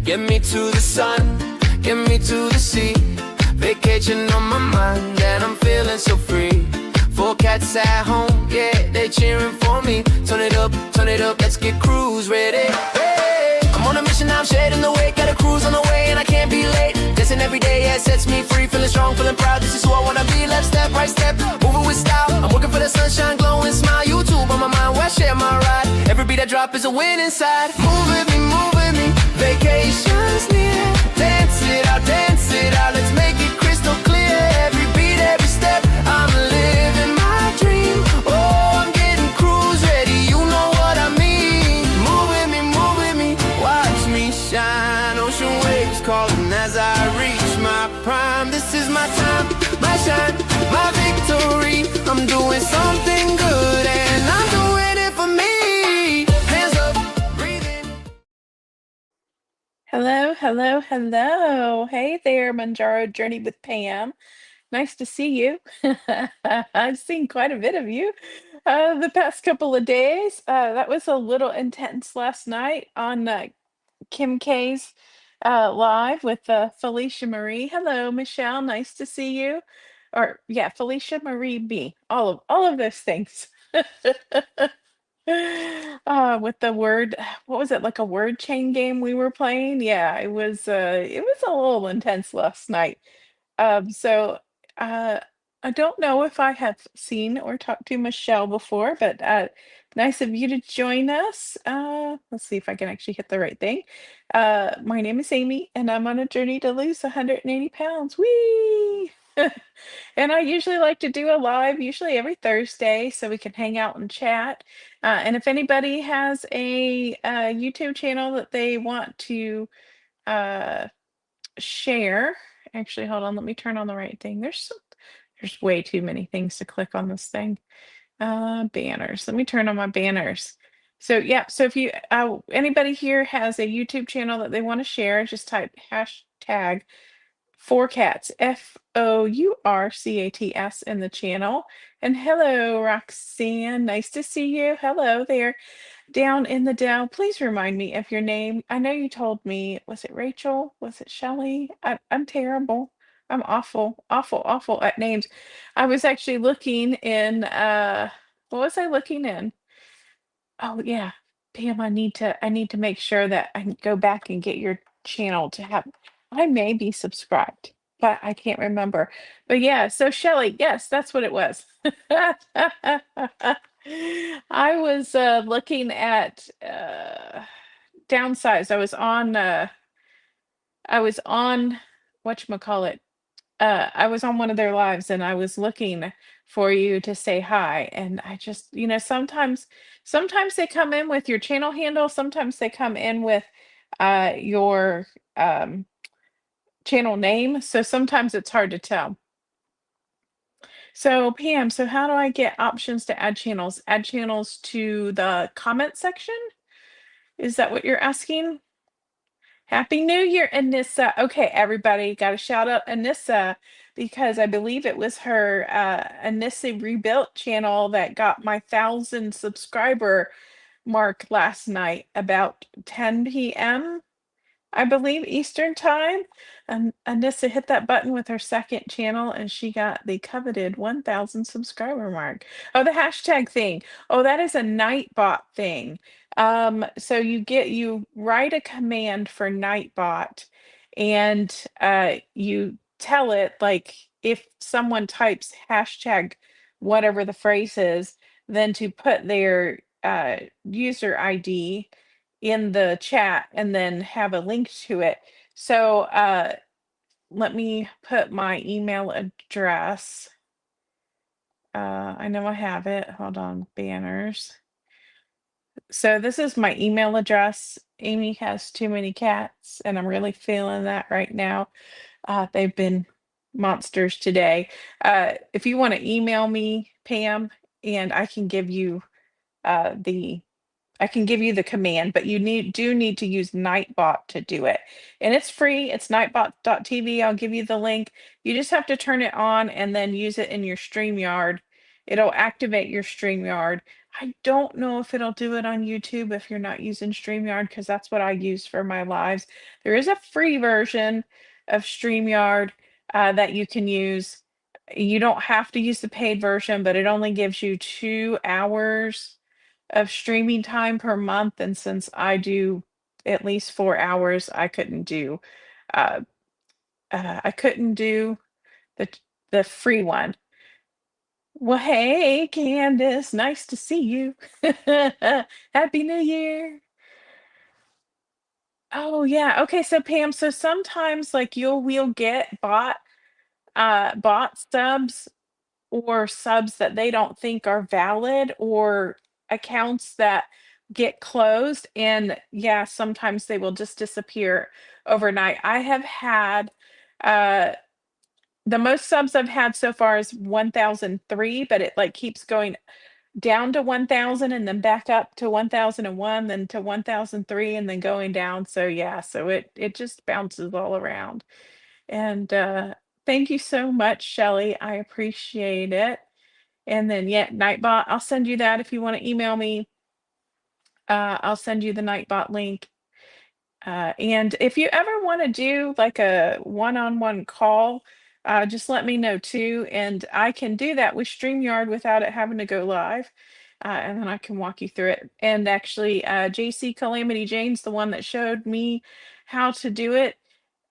Get me to the sun, get me to the sea. Vacation on my mind and I'm feeling so free. Four cats at home, yeah, they cheering for me. Turn it up, let's get cruise ready. Hey, I'm on a mission, now I'm shedding the weight. Got a cruise on the way and I can't be late. Dancing every day, yeah, sets me free. Feeling strong, feeling proud, this is who I wanna be. Left step, right step, moving with style. I'm working for the sunshine, glowing smile. YouTube on my mind, where I share my ride. Every beat I drop is a win inside. Move with me, vacation's near. Dance it out, let's make it crystal clear. Every beat, every step, I'm living my dream. Oh, I'm getting cruise ready, you know what I mean. Move with me, watch me shine. Ocean waves calling as I reach my prime. This is my time, my shine, my victory. I'm doing something good and I'm doing it for me. Hands up, breathing. Hello, hello, hello. Hey there, Mounjaro Journey with Pam. Nice to see you. I've seen quite a bit of you the past couple of days. That was a little intense last night on Kim K's live with Felicia Marie. Hello, Michelle. Nice to see you. Or yeah, Felicia Marie B. All of those things. With the word, what was it, like a word chain game we were playing? Yeah, it was a little intense last night. So uh I don't know if I have seen or talked to Michelle before, but nice of you to join us. Let's see if I can actually hit the right thing. My name is Amy, and I'm on a journey to lose 180 pounds. Whee! And I usually like to do a live, usually every Thursday, so we can hang out and chat. And if anybody has a, YouTube channel that they want to uh, share, actually, hold on, let me turn on the right thing. There's way too many things to click on this thing. Banners. Let me turn on my banners. So yeah, so if you anybody here has a YouTube channel that they want to share, just type hashtag Four Cats, FOURCATS in the channel. And hello, Roxanne. Nice to see you. Hello there. Down in the Dell. Please remind me of your name. I know you told me, was it Rachel? Was it Shelley? I'm terrible. I'm awful, awful, awful at names. I was actually looking in what was I looking in? Oh yeah. Pam, I need to make sure that I can go back and get your channel to have I may be subscribed, but I can't remember. But yeah, so Shelley, yes, that's what it was. I was looking at downsize. I was on whatchamacallit. I was on one of their lives and I was looking for you to say hi. And I just, sometimes they come in with your channel handle, sometimes they come in with your channel name. So sometimes it's hard to tell. So Pam, so how do I get options to add channels? Add channels to the comment section? Is that what you're asking? Happy New Year, Anissa. Okay, everybody, got to shout out Anissa because I believe it was her Anissa Rebuilt channel that got my 1,000 subscriber mark last night about 10 p.m. I believe Eastern time. And Anissa hit that button with her second channel and she got the coveted 1,000 subscriber mark. Oh, the hashtag thing. Oh, that is a Nightbot thing. So you write a command for Nightbot and you tell it like if someone types hashtag whatever the phrase is, then to put their user ID in the chat and then have a link to it. So let me put my email address. I know I have it. Hold on, banners. So this is my email address. Amy has too many cats, and I'm really feeling that right now. They've been monsters today. If you want to email me, Pam, and I can give you the command, but you do need to use Nightbot to do it. And it's free. It's nightbot.tv. I'll give you the link. You just have to turn it on and then use it in your StreamYard. It'll activate your StreamYard. I don't know if it'll do it on YouTube if you're not using StreamYard, because that's what I use for my lives. There is a free version of StreamYard that you can use. You don't have to use the paid version, but it only gives you 2 hours of streaming time per month. And since I do at least 4 hours, uh, I couldn't do the the free one. Well, hey, Candace, nice to see you. Happy New Year. Oh yeah. Okay, so Pam, so sometimes like we'll get bot subs or subs that they don't think are valid or accounts that get closed, and yeah, sometimes they will just disappear overnight. I have had uh the most subs I've had so far is 1003, but it like keeps going down to 1000 and then back up to 1001, then to 1003 and then going down. So yeah, so it just bounces all around. And thank you so much, Shelly. I appreciate it. And then yeah, Nightbot, I'll send you that if you want to email me. I'll send you the Nightbot link. And if you ever want to do like a one-on-one call, just let me know too. And I can do that with StreamYard without it having to go live. And then I can walk you through it. And actually, JC Calamity Jane's the one that showed me how to do it.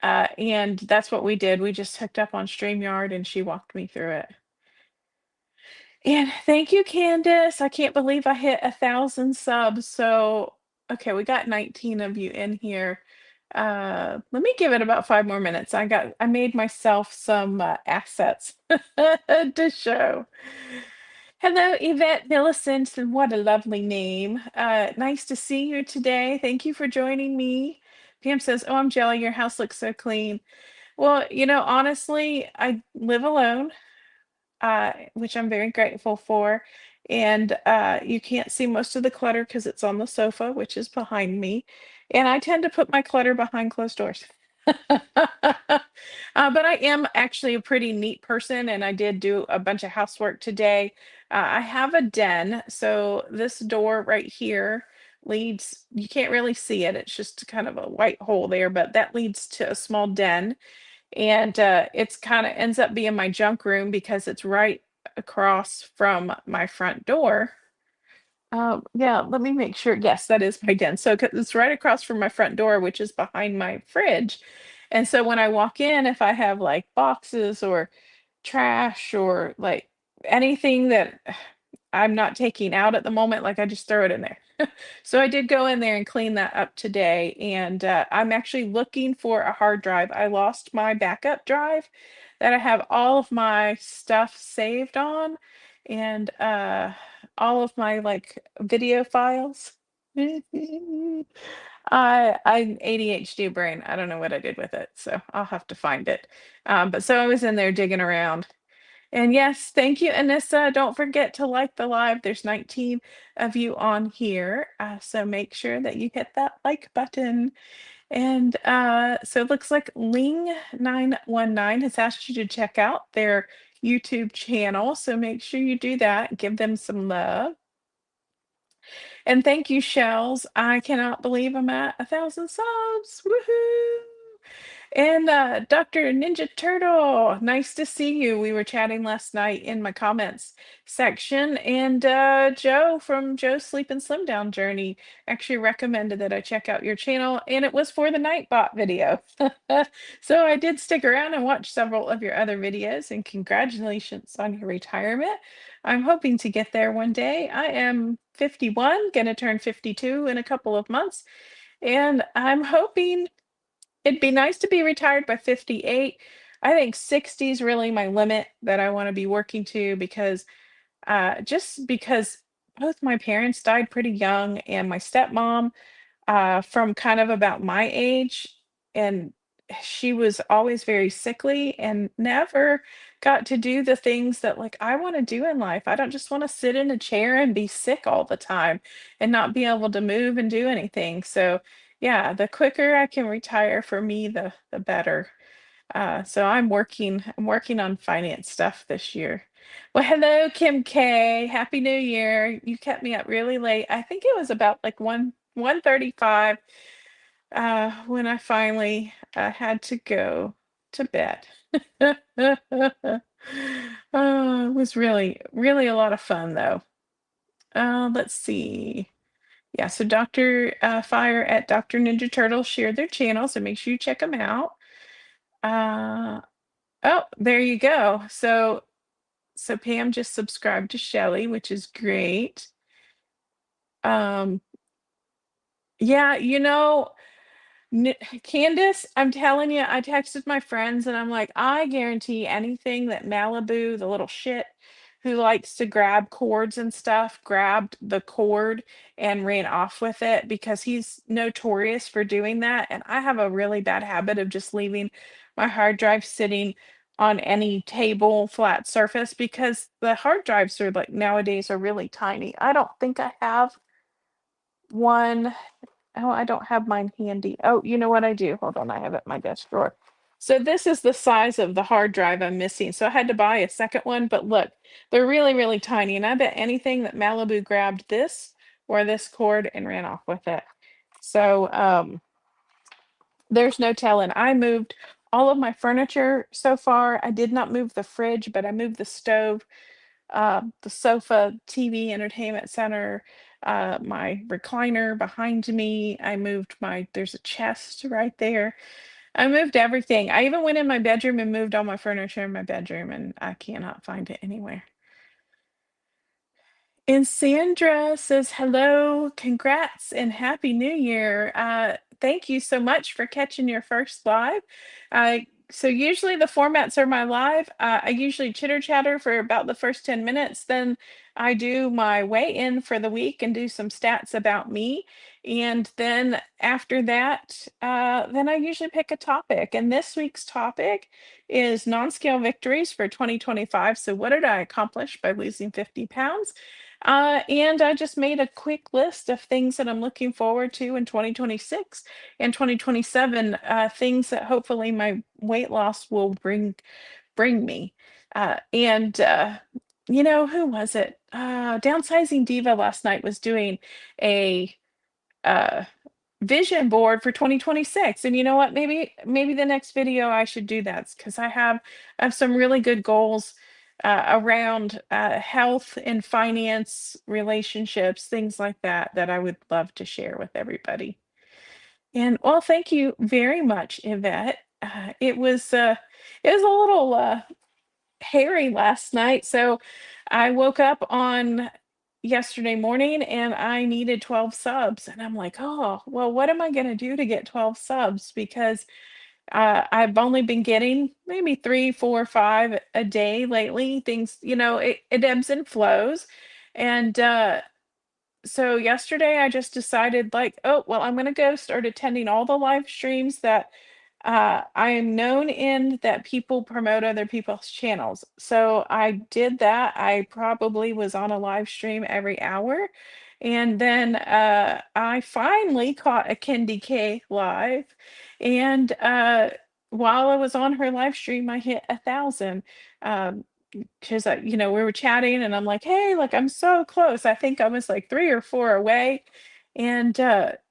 And that's what we did. We just hooked up on StreamYard and she walked me through it. And thank you, Candace. I can't believe I hit 1,000 subs. So, okay, we got 19 of you in here. Let me give it about 5 more minutes. I made myself some assets to show. Hello, Yvette Millicent, and what a lovely name. Nice to see you today. Thank you for joining me. Pam says, "Oh, I'm jelly. Your house looks so clean." Well, honestly, I live alone, which I'm very grateful for. And you can't see most of the clutter because it's on the sofa, which is behind me. And I tend to put my clutter behind closed doors. But I am actually a pretty neat person, and I did do a bunch of housework today. I have a den, so this door right here leads, you can't really see it, it's just kind of a white hole there, but that leads to a small den. And it's kind of ends up being my junk room because it's right across from my front door. Yeah, let me make sure. Yes, that is my den. So 'cause it's right across from my front door, which is behind my fridge. And so when I walk in, if I have like boxes or trash or like anything that I'm not taking out at the moment, like I just throw it in there. So I did go in there and clean that up today, and I'm actually looking for a hard drive. I lost my backup drive that I have all of my stuff saved on, and all of my like video files. I'm ADHD brain. I don't know what I did with it, so I'll have to find it. But so I was in there digging around. And yes, thank you, Anissa. Don't forget to like the live. There's 19 of you on here. So make sure that you hit that like button. And so it looks like Ling919 has asked you to check out their YouTube channel. So make sure you do that. Give them some love. And thank you, Shells. I cannot believe I'm at 1,000 subs. Woohoo! And Dr. Ninja Turtle, nice to see you. We were chatting last night in my comments section, and Joe from Joe's Sleep and Slim Down Journey actually recommended that I check out your channel, and it was for the Nightbot video. So I did stick around and watch several of your other videos, and congratulations on your retirement. I'm hoping to get there one day. I am 51, gonna turn 52 in a couple of months, and I'm hoping it'd be nice to be retired by 58. I think 60 is really my limit that I want to be working to, because just because both my parents died pretty young, and my stepmom from kind of about my age, and she was always very sickly and never got to do the things that like I want to do in life. I don't just want to sit in a chair and be sick all the time and not be able to move and do anything. So yeah, the quicker I can retire for me, the better. So I'm working on finance stuff this year. Well, hello, Kim K. Happy New Year. You kept me up really late. I think it was about like 1:35 when I finally had to go to bed. It was really, really a lot of fun though. Let's see. Yeah, so Dr. Fire at Dr. Ninja Turtle shared their channel, so make sure you check them out. Uh, oh, there you go. So Pam just subscribed to Shelly, which is great. Um, yeah, Candace, I'm telling you, I texted my friends and I'm like, I guarantee anything that Malibu, the little shit who likes to grab cords and stuff, grabbed the cord and ran off with it because he's notorious for doing that. And I have a really bad habit of just leaving my hard drive sitting on any table, flat surface because the hard drives are like nowadays are really tiny. I don't think I have one. Oh, I don't have mine handy. Oh, you know what I do? Hold on, I have it in my desk drawer. So this is the size of the hard drive I'm missing. So I had to buy a second one, but look, they're really, really tiny. And I bet anything that Malibu grabbed this or this cord and ran off with it. So there's no telling. I moved all of my furniture so far. I did not move the fridge, but I moved the stove, the sofa, TV, entertainment center, my recliner behind me. There's a chest right there. I moved everything. I even went in my bedroom and moved all my furniture in my bedroom, and I cannot find it anywhere. And Sandra says, hello, congrats, and happy new year. Thank you so much for catching your first live. So usually the formats are my live. I usually chitter chatter for about the first 10 minutes. Then I do my weigh in for the week and do some stats about me. And then after that, then I usually pick a topic. And this week's topic is non-scale victories for 2025. So what did I accomplish by losing 50 pounds? And I just made a quick list of things that I'm looking forward to in 2026 and 2027, things that hopefully my weight loss will bring me. And who was it? Downsizing Diva last night was doing a uh, vision board for 2026. And you know what? Maybe the next video I should do that because I have some really good goals around health and finance, relationships, things like that that I would love to share with everybody. And well, thank you very much, Yvette. It was a little hairy last night. So I woke up on yesterday morning and I needed 12 subs. And I'm like, oh, well, what am I going to do to get 12 subs? Because I've only been getting maybe three, four, five a day lately. Things, it ebbs and flows. And so yesterday I just decided like, oh, well, I'm going to go start attending all the live streams that I am known in that people promote other people's channels. So I did that. I probably was on a live stream every hour. And then I finally caught a Kendi K live. And while I was on her live stream, I hit 1,000. Because we were chatting and I'm like, hey, like I'm so close. I think I was like three or four away. And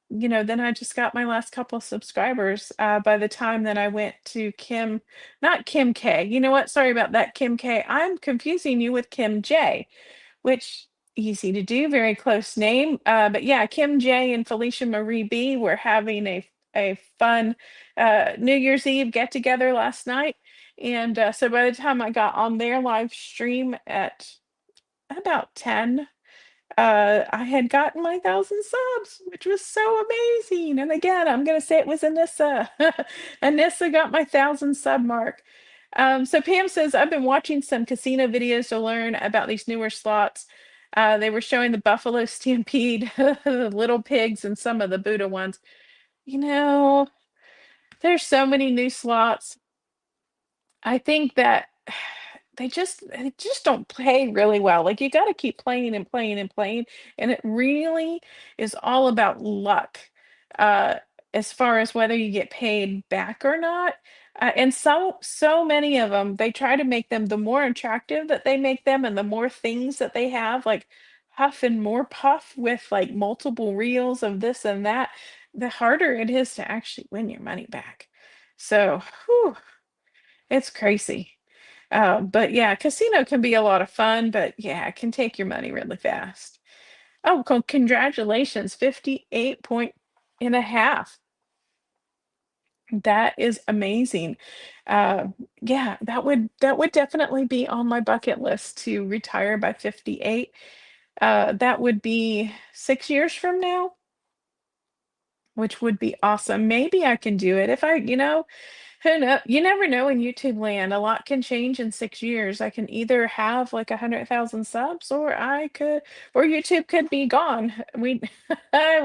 then I just got my last couple subscribers by the time that I went to Kim, not Kim K. You know what? Sorry about that, Kim K. I'm confusing you with Kim J, which easy to do, very close name. But yeah, Kim J and Felicia Marie B were having a fun New Year's Eve get together last night. And so by the time I got on their live stream at about 10, I had gotten my 1,000 subs, which was so amazing. And again, I'm going to say it was Anissa. Anissa got my 1,000 sub mark. So Pam says, I've been watching some casino videos to learn about these newer slots. They were showing the Buffalo Stampede, the Little Pigs, and some of the Buddha ones. You know, there's so many new slots. I think that they just don't play really well. Like you got to keep playing and playing and playing, and it really is all about luck. Uh, as far as whether you get paid back or not. And so many of them, they try to make them the more attractive that they make them and the more things that they have, like Huff and More Puff with like multiple reels of this and that, the harder it is to actually win your money back. So, whew, it's crazy. But yeah, casino can be a lot of fun, but yeah, it can take your money really fast. Oh, congratulations, 58 point and a half. That is amazing. Uh, yeah, that would definitely be on my bucket list to retire by 58. That would be 6 years from now, which would be awesome. Maybe I can do it if who know? You never know in YouTube land. A lot can change in 6 years. I can either have like 100,000 subs, or YouTube could be gone. We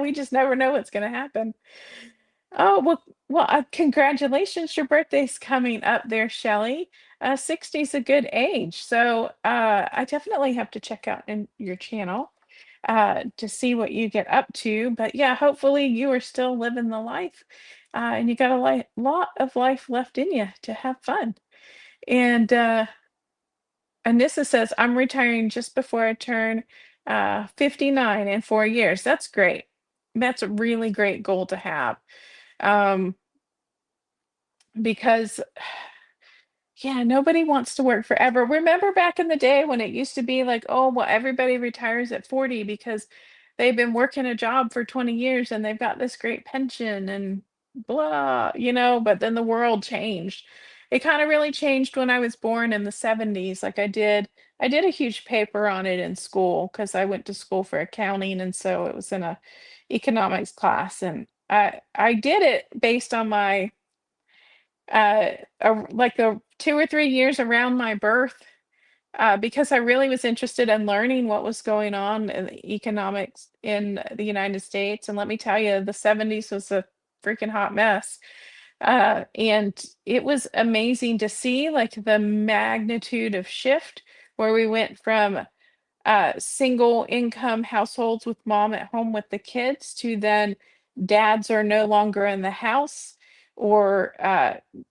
we just never know what's going to happen. Oh, congratulations. Your birthday's coming up there, Shelley. 60 is a good age. So I definitely have to check out in your channel to see what you get up to. But yeah, hopefully you are still living the life and you got a lot of life left in you to have fun. And Anissa says, I'm retiring just before I turn 59 in 4 years. That's great. That's a really great goal to have. Um, because yeah, nobody wants to work forever. Remember back in the day when it used to be like, oh, well, everybody retires at 40 because they've been working a job for 20 years and they've got this great pension and but then the world changed. It kind of really changed when I was born in the 70s. Like I did a huge paper on it in school because I went to school for accounting, and so it was in a economics class, and I did it based on my like the 2 or 3 years around my birth, because I really was interested in learning what was going on in the economics in the United States. And let me tell you, the 70s was a freaking hot mess. And it was amazing to see like the magnitude of shift where we went from single income households with mom at home with the kids to then dads are no longer in the house, or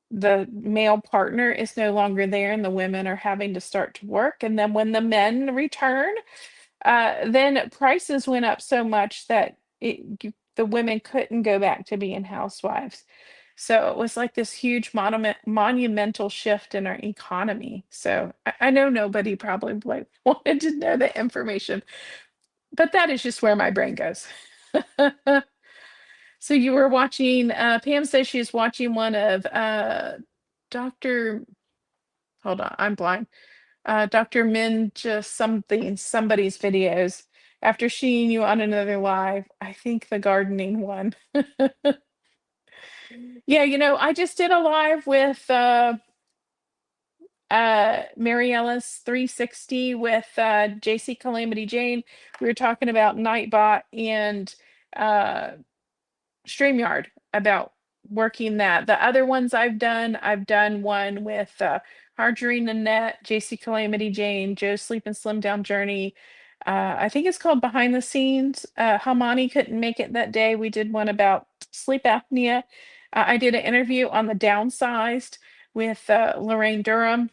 the male partner is no longer there and the women are having to start to work. And then when the men return, then prices went up so much that the women couldn't go back to being housewives. So it was like this huge monumental shift in our economy. So I know nobody probably like wanted to know the information, but that is just where my brain goes. So you were watching, Pam says she's watching one of Dr. Hold on, I'm blind. Dr. Minja somebody's videos after seeing you on another live. I think the gardening one. Yeah, I just did a live with Mary Ellis 360 with JC Calamity Jane. We were talking about Nightbot and uh StreamYard, about working that. The other ones I've done one with Marjorie Nanette, JC Calamity Jane, Joe's Sleep and Slim Down Journey. I think it's called Behind the Scenes. Hamani couldn't make it that day. We did one about sleep apnea. I did an interview on the downsized with Lorraine Durham.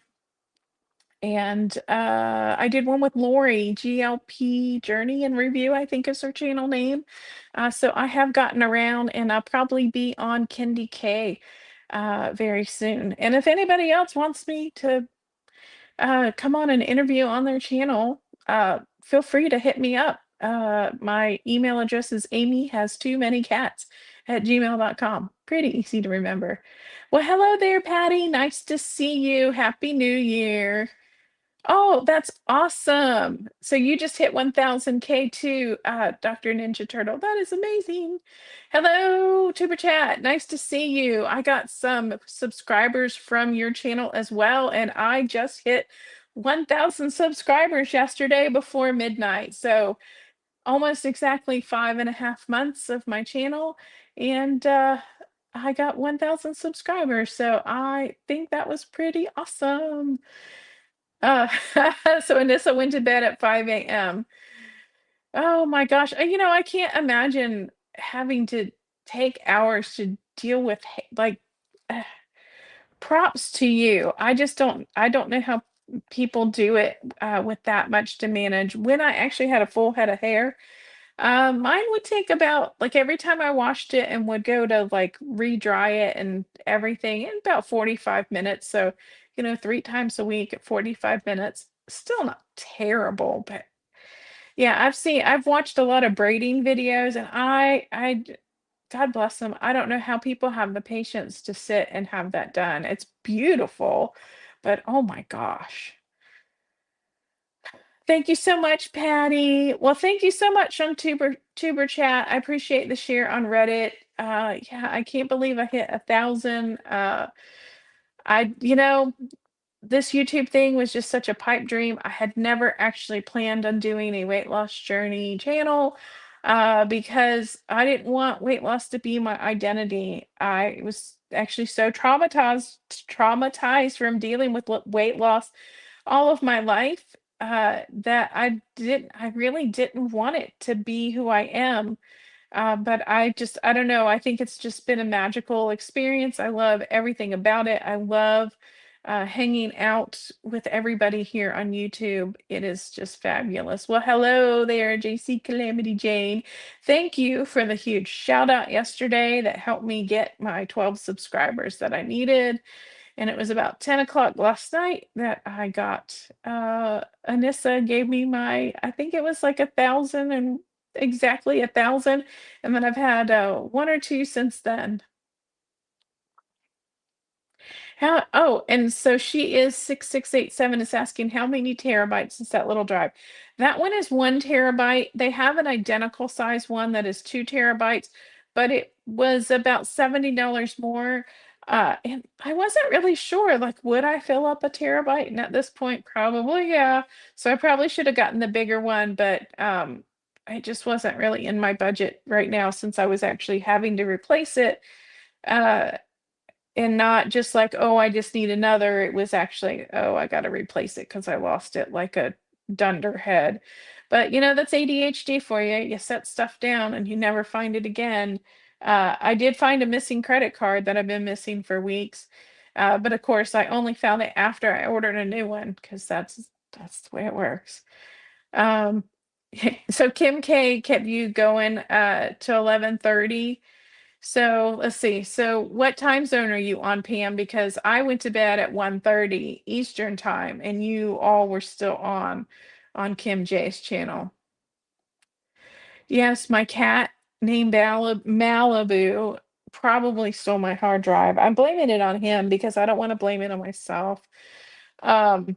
And I did one with Lori, GLP Journey and Review, I think is her channel name. So I have gotten around, and I'll probably be on Kendi K very soon. And if anybody else wants me to come on an interview on their channel, feel free to hit me up. My email address is amyhastoo many cats@gmail.com. Pretty easy to remember. Well, hello there, Patty. Nice to see you. Happy New Year. Oh, that's awesome. So you just hit 1000K too, Dr. Ninja Turtle. That is amazing. Hello, Tuber Chat. Nice to see you. I got some subscribers from your channel as well, and I just hit 1000 subscribers yesterday before midnight. So almost exactly 5.5 months of my channel, and I got 1000 subscribers. So I think that was pretty awesome. So Anissa went to bed at 5 a.m. Oh my gosh. I can't imagine having to take hours to deal with like props to you. I don't know how people do it with that much to manage. When I actually had a full head of hair, mine would take about like every time I washed it and would go to like re-dry it and everything in about 45 minutes. So, 3 times a week at 45 minutes. Still not terrible, but yeah, I've watched a lot of braiding videos and God bless them. I don't know how people have the patience to sit and have that done. It's beautiful, but oh my gosh. Thank you so much, Patty. Well, thank you so much on Tuber Chat. I appreciate the share on Reddit. Yeah, I can't believe I hit 1,000. I, this YouTube thing was just such a pipe dream. I had never actually planned on doing a weight loss journey channel because I didn't want weight loss to be my identity. I was actually so traumatized from dealing with weight loss all of my life that I really didn't want it to be who I am. But I don't know. I think it's just been a magical experience. I love everything about it. I love hanging out with everybody here on YouTube. It is just fabulous. Well, hello there, JC Calamity Jane. Thank you for the huge shout out yesterday that helped me get my 12 subscribers that I needed. And it was about 10 o'clock last night that I got, Anissa gave me I think it was like 1,000 and exactly 1,000. And then I've had one or two since then. And so she is 6687 is asking how many terabytes is that little drive? That one is 1 terabyte. They have an identical size one that is 2 terabytes, but it was about $70 more. And I wasn't really sure, like, would I fill up a terabyte? And at this point, probably, yeah. So I probably should have gotten the bigger one, but it just wasn't really in my budget right now since I was actually having to replace it. Uh, and not just like, oh, I just need another. It was actually, oh, I got to replace it because I lost it like a dunderhead. But that's ADHD for you. You set stuff down and you never find it again. I did find a missing credit card that I've been missing for weeks. But of course, I only found it after I ordered a new one because that's the way it works. Um, so Kim K kept you going to 11:30. So let's see. So what time zone are you on, Pam? Because I went to bed at 1:30 Eastern time and you all were still on Kim J's channel. Yes, my cat named Malibu probably stole my hard drive. I'm blaming it on him because I don't want to blame it on myself. Um,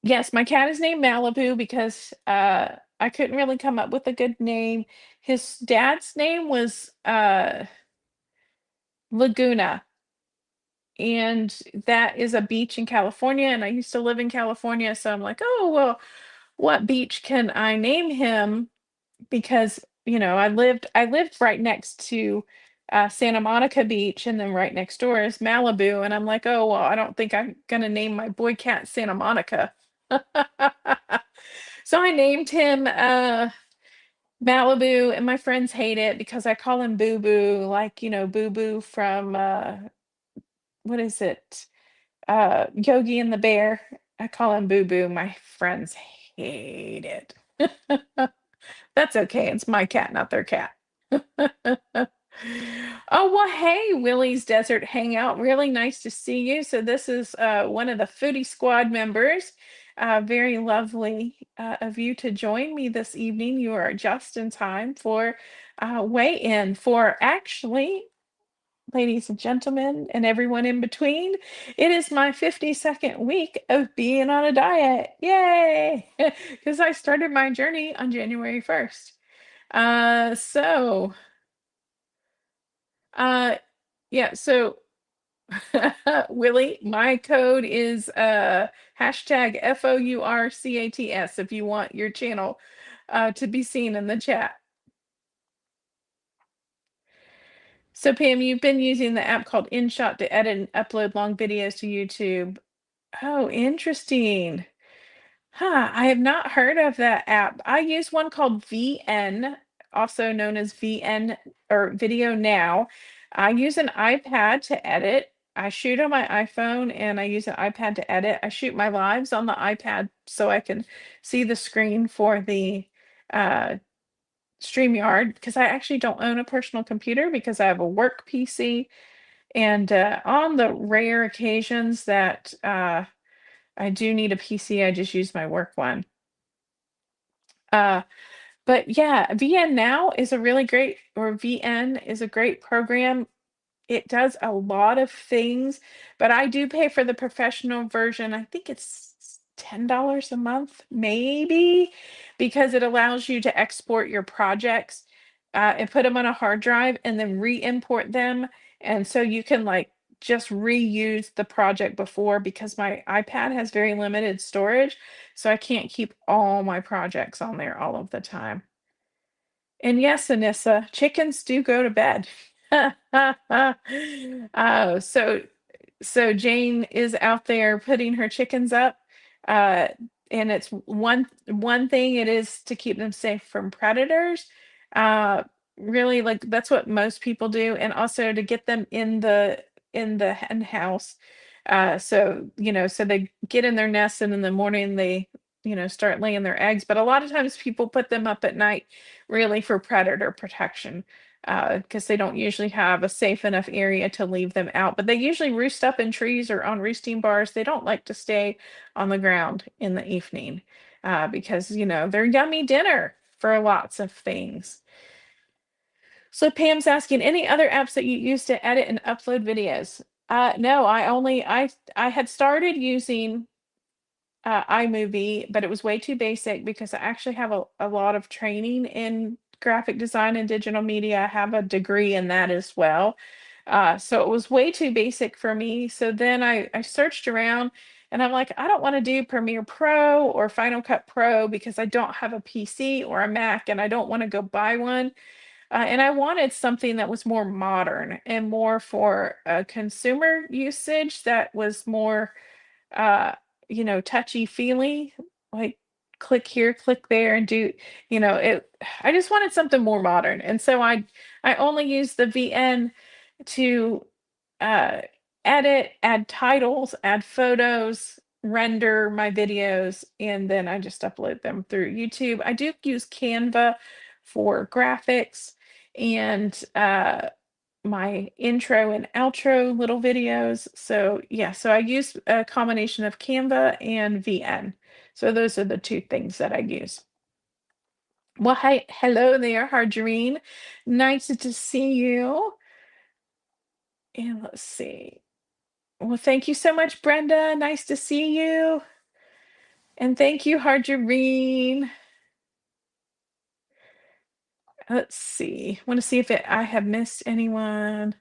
yes, my cat is named Malibu because I couldn't really come up with a good name. His dad's name was Laguna, and that is a beach in California. And I used to live in California, so I'm like, oh well, what beach can I name him? Because I lived right next to Santa Monica Beach, and then right next door is Malibu, and I'm like, oh well, I don't think I'm gonna name my boy cat Santa Monica. So I named him Malibu, and my friends hate it because I call him Boo Boo, like Boo Boo from what is it? Yogi and the Bear. I call him Boo Boo. My friends hate it. That's okay. It's my cat, not their cat. Oh, well, hey, Willie's Desert Hangout. Really nice to see you. So this is one of the Foodie Squad members. Very lovely of you to join me this evening. You are just in time for weigh-in for actually, ladies and gentlemen, and everyone in between. It is my 52nd week of being on a diet. Yay! Because I started my journey on January 1st. So, uh, yeah, so Willie, my code is hashtag FOURCATS if you want your channel to be seen in the chat. So Pam, you've been using the app called InShot to edit and upload long videos to YouTube. Oh, interesting. Huh, I have not heard of that app. I use one called VN, also known as VN or Video Now. I use an iPad to edit. I shoot on my iPhone and I use an iPad to edit. I shoot my lives on the iPad so I can see the screen for the uh, StreamYard because I actually don't own a personal computer because I have a work PC. And on the rare occasions that I do need a PC, I just use my work one. Uh, but yeah, VN Now is a really great, or VN is a great program. It does a lot of things, but I do pay for the professional version. I think it's $10 a month, maybe, because it allows you to export your projects and put them on a hard drive and then re-import them. And so you can like just reuse the project before because my iPad has very limited storage. So I can't keep all my projects on there all of the time. And yes, Anissa, chickens do go to bed. Oh, so Jane is out there putting her chickens up. Uh, and it's one thing it is to keep them safe from predators. Uh, really like that's what most people do, and also to get them in the hen house. So so they get in their nest and in the morning they start laying their eggs. But a lot of times people put them up at night really for predator protection because they don't usually have a safe enough area to leave them out. But they usually roost up in trees or on roosting bars. They don't like to stay on the ground in the evening because, they're yummy dinner for lots of things. So Pam's asking, any other apps that you use to edit and upload videos? No, I had started using iMovie, but it was way too basic because I actually have a lot of training in graphic design and digital media. I have a degree in that as well. So it was way too basic for me. So then I searched around and I'm like, I don't want to do Premiere Pro or Final Cut Pro because I don't have a PC or a Mac and I don't want to go buy one. And I wanted something that was more modern and more for consumer usage that was more uh touchy feely, like click here, click there, and do it. I just wanted something more modern, and so I only use the VN to uh edit, add titles, add photos, render my videos, and then I just upload them through YouTube. I do use Canva for graphics and my intro and outro little videos. So yeah, so I use a combination of Canva and VN. So those are the two things that I use. Well, hi, hello there, Harjareen. Nice to see you. And let's see. Well, thank you so much, Brenda. Nice to see you. And thank you, Harjareen. Let's see. Want to see if I have missed anyone.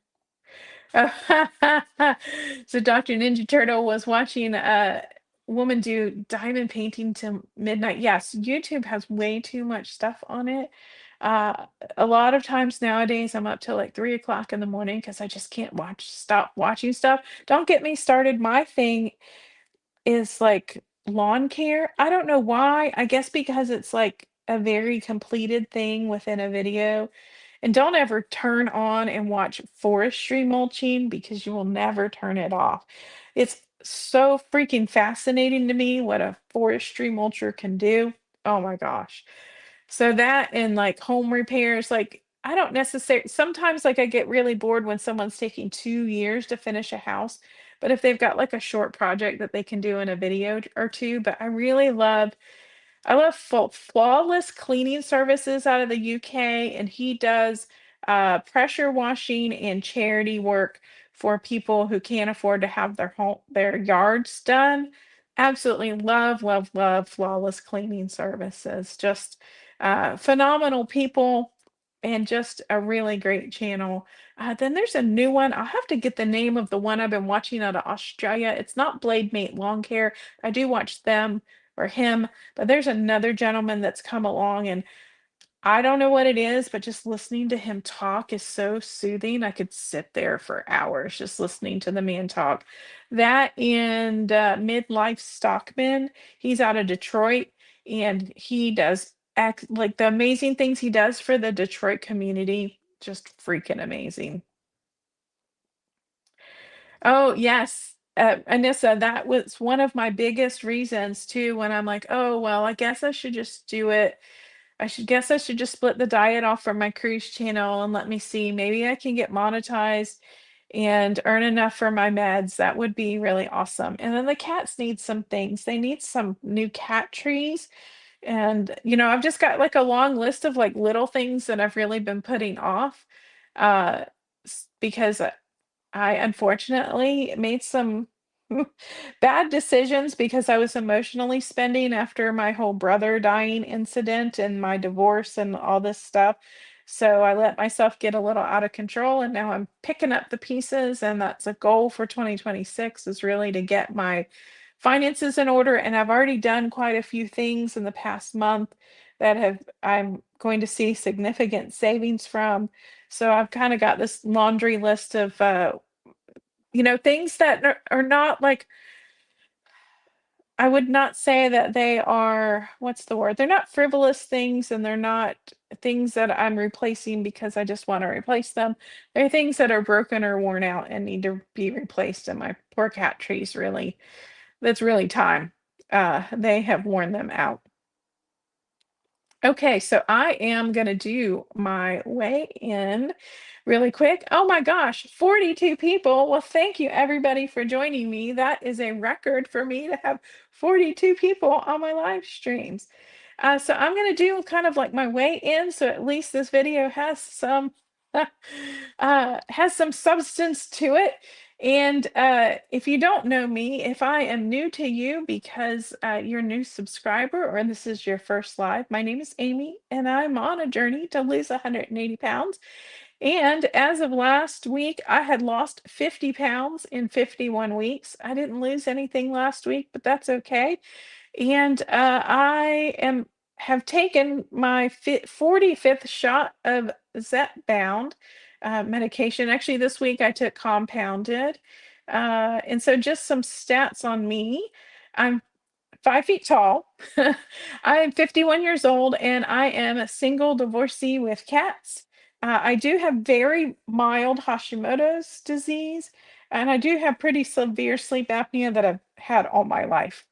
So Dr. Ninja Turtle was watching a woman do diamond painting till midnight. Yes, YouTube has way too much stuff on it. Uh, a lot of times nowadays I'm up till like 3 o'clock in the morning because I just can't stop watching stuff. Don't get me started. My thing is like lawn care. I don't know why. I guess because it's like a very completed thing within a video. And don't ever turn on and watch forestry mulching because you will never turn it off. It's so freaking fascinating to me what a forestry mulcher can do. Oh my gosh. So that and like home repairs, like I don't necessarily sometimes like I get really bored when someone's taking 2 years to finish a house. But if they've got like a short project that they can do in a video or two, but I love Flawless Cleaning Services out of the UK, and he does pressure washing and charity work for people who can't afford to have their yards done. Absolutely love, love, love Flawless Cleaning Services. Just phenomenal people and just a really great channel. Then there's a new one. I'll have to get the name of the one I've been watching out of Australia. It's not Blade Mate Lawn Care. I do watch them or him, but there's another gentleman that's come along and I don't know what it is, but just listening to him talk is so soothing. I could sit there for hours just listening to the man talk. That and Midlife Stockman, he's out of Detroit and he does act like the amazing things he does for the Detroit community, just freaking amazing. Oh, yes. Anissa, that was one of my biggest reasons too, when I'm like, oh, well, I guess I should just do it. I should just split the diet off from my cruise channel and let me see. Maybe I can get monetized and earn enough for my meds. That would be really awesome. And then the cats need some things. They need some new cat trees. And, I've just got like a long list of like little things that I've really been putting off uh, because I unfortunately made some bad decisions because I was emotionally spending after my whole brother dying incident and my divorce and all this stuff. So I let myself get a little out of control and now I'm picking up the pieces, and that's a goal for 2026, is really to get my finances in order, and I've already done quite a few things in the past month that have I'm going to see significant savings from. So I've kind of got this laundry list of things that are not like, I would not say that they are, what's the word? They're not frivolous things, and they're not things that I'm replacing because I just want to replace them. They're things that are broken or worn out and need to be replaced. And my poor cat trees really, that's really time. They have worn them out. Okay, so I am going to do my weigh in really quick. Oh my gosh, 42 people. Well, thank you everybody for joining me. That is a record for me to have 42 people on my live streams. So I'm going to do kind of like my weigh in, so at least this video has some has some substance to it. And if you don't know me, if I am new to you because you're a new subscriber or this is your first live, my name is Amy and I'm on a journey to lose 180 pounds. And as of last week, I had lost 50 pounds in 51 weeks. I didn't lose anything last week, but that's okay. And I am have taken my 45th shot of Zepbound medication. Actually, this week I took compounded. And so just some stats on me. I'm 5 feet tall. I am 51 years old and I am a single divorcee with cats. I do have very mild Hashimoto's disease, and I do have pretty severe sleep apnea that I've had all my life.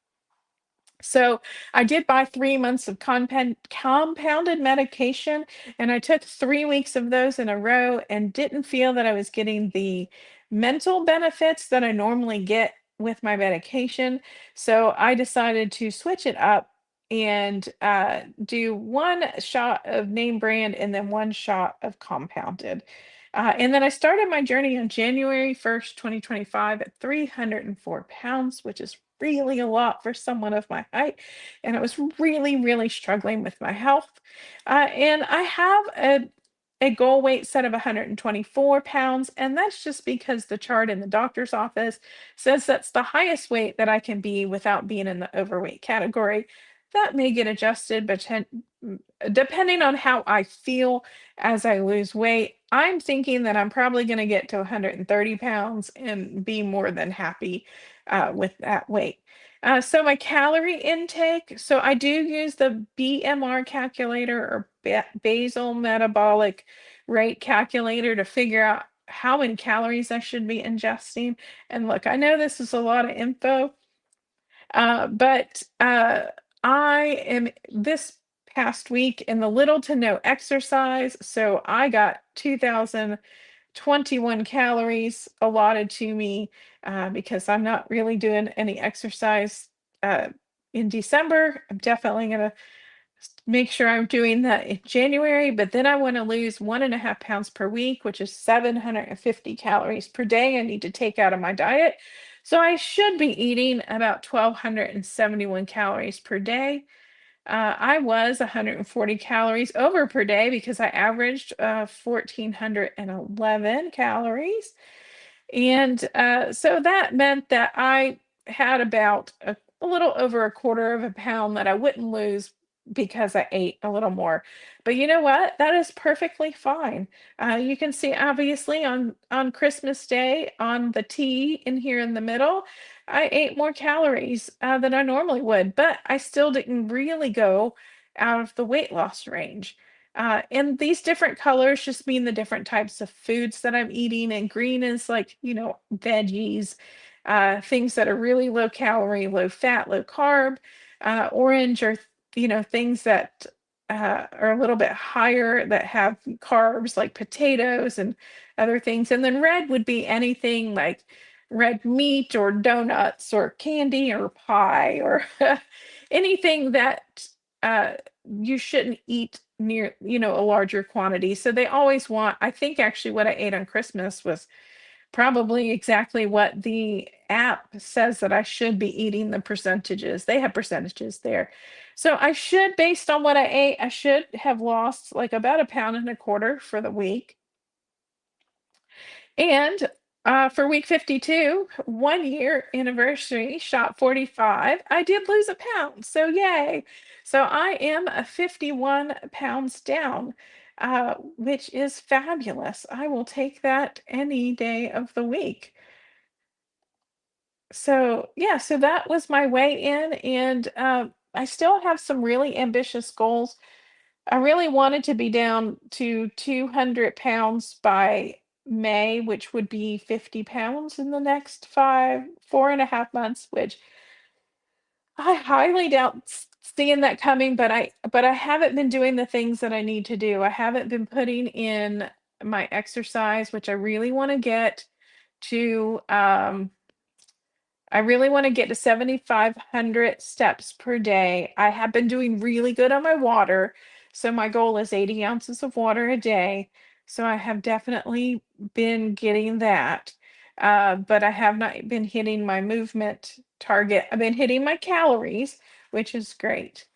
So I did buy 3 months of compounded medication, and I took 3 weeks of those in a row and didn't feel that I was getting the mental benefits that I normally get with my medication. So I decided to switch it up and do one shot of name brand and then one shot of compounded. And then I started my journey on January 1st, 2025 at 304 pounds, which is really a lot for someone of my height. And I was really, really struggling with my health. And I have a goal weight set of 124 pounds. And that's just because the chart in the doctor's office says that's the highest weight that I can be without being in the overweight category. That may get adjusted, but depending on how I feel as I lose weight, I'm thinking that I'm probably going to get to 130 pounds and be more than happy with that weight. So my calorie intake, so I do use the BMR calculator, or basal metabolic rate calculator, to figure out how many calories I should be ingesting. And look, I know this is a lot of info, but I am this past in the little to no exercise. So I got 2,021 calories allotted to me because I'm not really doing any exercise uh, in December. I'm definitely going to make sure I'm doing that in January, but then I want to lose 1.5 pounds per week, which is 750 calories per day I need to take out of my diet. So I should be eating about 1,271 calories per day. I was 140 calories over per day because I averaged 1,411 calories. And so that meant that I had about a little over 1/4 of a pound that I wouldn't lose because I ate a little more. But you know what? That is perfectly fine. You can see obviously on Christmas Day on the T in here in the middle, I ate more calories than I normally would, but I still didn't really go out of the weight loss range. And these different colors just mean the different types of foods that I'm eating. And green is like, veggies, things that are really low calorie, low fat, low carb. Orange are, things that are a little bit higher that have carbs like potatoes and other things. And then red would be anything like red meat or donuts or candy or pie or anything that you shouldn't eat near, a larger quantity. So they always want, I think actually what I ate on Christmas was probably exactly what the app says that I should be eating the percentages. They have percentages there. So I should, based on what I ate, I should have lost like about a pound and a quarter for the week. And for week 52, 1 year anniversary, shot 45, I did lose a pound. So yay. So I am 51 pounds down, which is fabulous. I will take that any day of the week. So yeah, so that was my weigh in. And I still have some really ambitious goals. I really wanted to be down to 200 pounds by May, which would be 50 pounds in the next 4.5 months, which I highly doubt seeing that coming, but I haven't been doing the things that I need to do. I haven't been putting in my exercise, which I really want to get to. I really want to get to 7,500 steps per day. I have been doing really good on my water. So my goal is 80 ounces of water a day. So I have definitely been getting that. But I have not been hitting my movement target. I've been hitting my calories, which is great.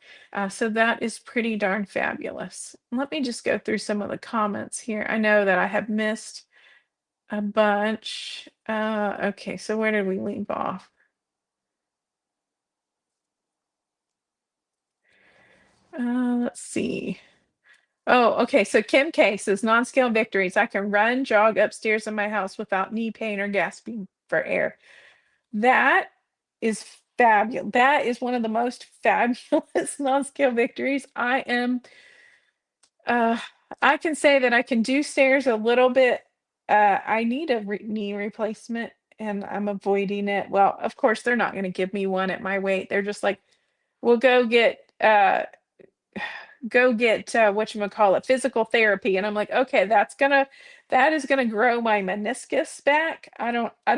So that is pretty darn fabulous. Let me just go through some of the comments here. I know that I have missed a bunch. Okay, so where did we leave off? Let's see. Oh, okay. So Kim K says non-scale victories. I can run, jog upstairs in my house without knee pain or gasping for air. That is fabulous. That is one of the most fabulous non-scale victories. Uh, I can say that I can do stairs a little bit. I need a knee replacement and I'm avoiding it. Well, of course, they're not going to give me one at my weight. They're just like, we'll go get whatchamacallit, physical therapy. And I'm like, okay, that is gonna grow my meniscus back. I don't I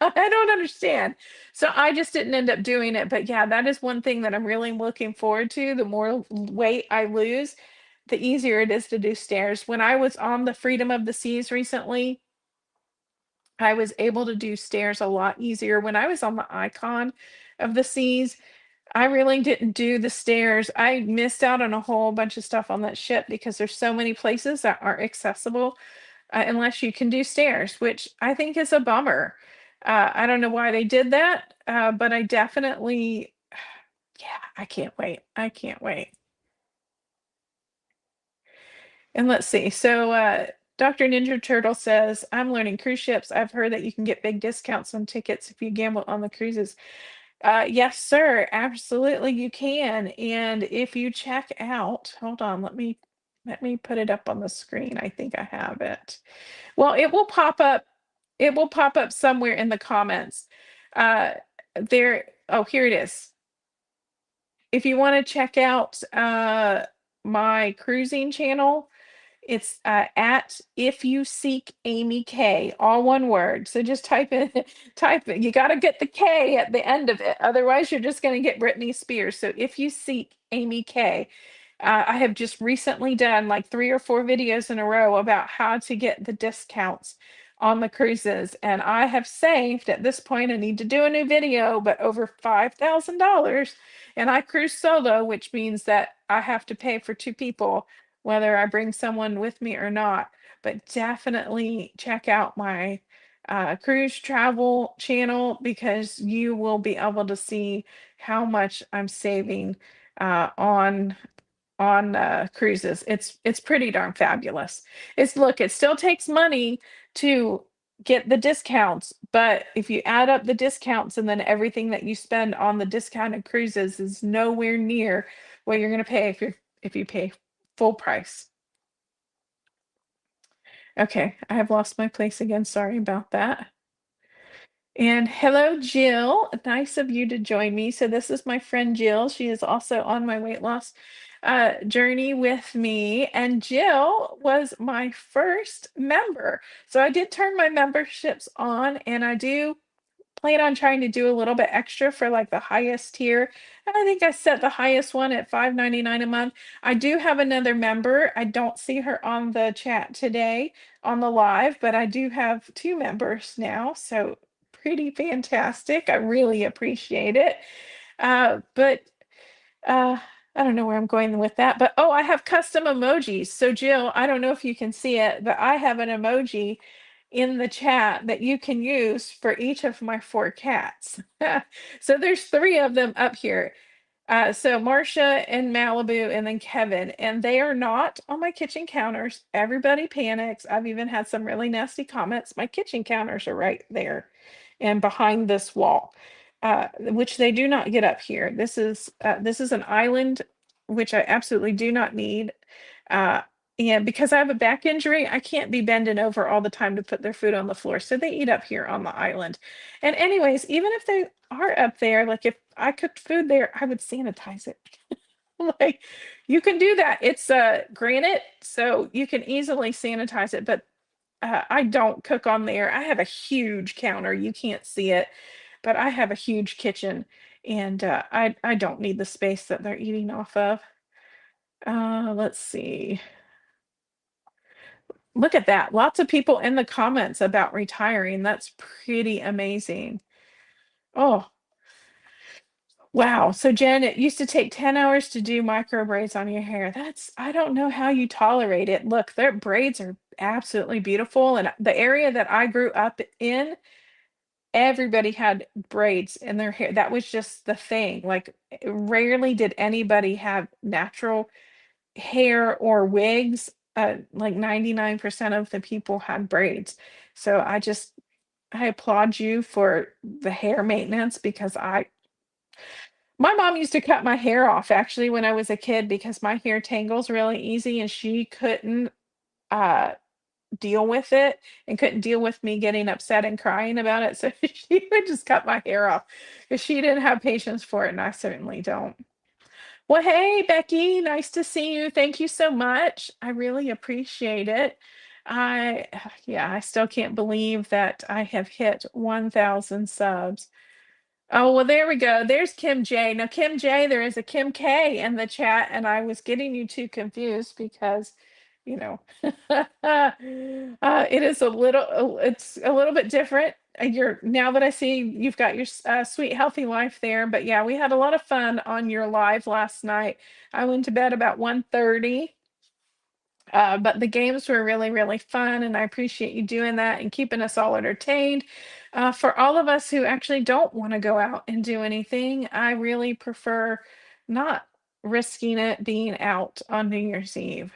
don't understand. So I just didn't end up doing it. But yeah, that is one thing that I'm really looking forward to. The more weight I lose, the easier it is to do stairs. When I was on the Freedom of the Seas recently, I was able to do stairs a lot easier. When I was on the Icon of the Seas, I really didn't do the stairs. I missed out on a whole bunch of stuff on that ship because there's so many places that aren't accessible unless you can do stairs, which I think is a bummer. I don't know why they did that, but I definitely, yeah, I can't wait. I can't wait. And let's see. So, Dr. Ninja Turtle says, I'm learning cruise ships. I've heard that you can get big discounts on tickets if you gamble on the cruises. Yes, sir. Absolutely, you can. And if you check out, hold on, let me put it up on the screen. I think I have it. Well, it will pop up. It will pop up somewhere in the comments. Oh, here it is. If you want to check out my cruising channel, it's at If You Seek Amy K, all one word. So just type in, type it. You got to get the K at the end of it. Otherwise, you're just going to get Britney Spears. So If You Seek Amy K, I have just recently done like 3 or 4 videos in a row about how to get the discounts on the cruises. And I have saved at this point, I need to do a new video, but over $5,000. And I cruise solo, which means that I have to pay for 2 people whether I bring someone with me or not. But definitely check out my cruise travel channel because you will be able to see how much I'm saving on cruises. It's pretty darn fabulous. Look, it still takes money to get the discounts, but if you add up the discounts and then everything that you spend on the discounted cruises is nowhere near what you're going to pay if you pay full price. Okay, I have lost my place again. Sorry about that. And hello, Jill. Nice of you to join me. So this is my friend Jill. She is also on my weight loss journey with me. And Jill was my first member. So I did turn my memberships on, and I do plan on trying to do a little bit extra for like the highest tier. And I think I set the highest one at $5.99 a month. I do have another member. I don't see her on the chat today on the live, but I do have two members now. So pretty fantastic. I really appreciate it. But uh, I don't know where I'm going with that, but oh, I have custom emojis. So Jill, I don't know if you can see it, but I have an emoji in the chat that you can use for each of my four cats. So there's three of them up here. So Marcia and Malibu and then Kevin, and they are not on my kitchen counters. Everybody panics. I've even had some really nasty comments. My kitchen counters are right there and behind this wall, which they do not get up here. This is an island, which I absolutely do not need. Uh, and because I have a back injury, I can't be bending over all the time to put their food on the floor. So they eat up here on the island. And anyways, even if they are up there, like if I cooked food there, I would sanitize it. Like you can do that. It's granite, so you can easily sanitize it, but I don't cook on there. I have a huge counter. You can't see it, but I have a huge kitchen, and I don't need the space that they're eating off of. Let's see. Look at that. Lots of people in the comments about retiring. That's pretty amazing. Oh, wow. So Jen, it used to take 10 hours to do micro braids on your hair. I don't know how you tolerate it. Look, their braids are absolutely beautiful. And the area that I grew up in, everybody had braids in their hair. That was just the thing. Like rarely did anybody have natural hair or wigs. Like 99% of the people had braids. So I applaud you for the hair maintenance because my mom used to cut my hair off actually when I was a kid because my hair tangles really easy and she couldn't uh deal with it and couldn't deal with me getting upset and crying about it. So she would just cut my hair off because she didn't have patience for it, and I certainly don't. Well, hey, Becky, nice to see you. Thank you so much. I really appreciate it. I, yeah, I still can't believe that I have hit 1,000 subs. Oh, well, there we go. There's Kim J. Now, Kim J, there is a Kim K in the chat, and I was getting you two confused because, you know, it is it's a little bit different. You're now that I see you've got your sweet healthy life there, but yeah, we had a lot of fun on your live last night. I went to bed about 1:30. But the games were really, really fun, and I appreciate you doing that and keeping us all entertained. For all of us who actually don't want to go out and do anything, I really prefer not risking it being out on New Year's Eve.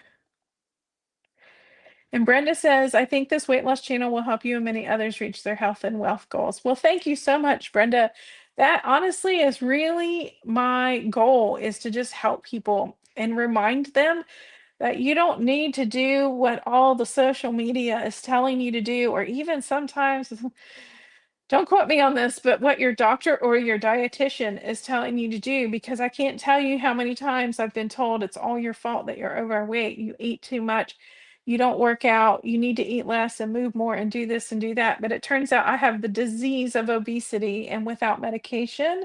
And Brenda says, I think this weight loss channel will help you and many others reach their health and wealth goals. Well, thank you so much, Brenda. That honestly is really my goal, is to just help people and remind them that you don't need to do what all the social media is telling you to do, or even sometimes, don't quote me on this, but what your doctor or your dietitian is telling you to do, because I can't tell you how many times I've been told it's all your fault that you're overweight, you eat too much, you don't work out, you need to eat less and move more and do this and do that. But it turns out I have the disease of obesity, and without medication,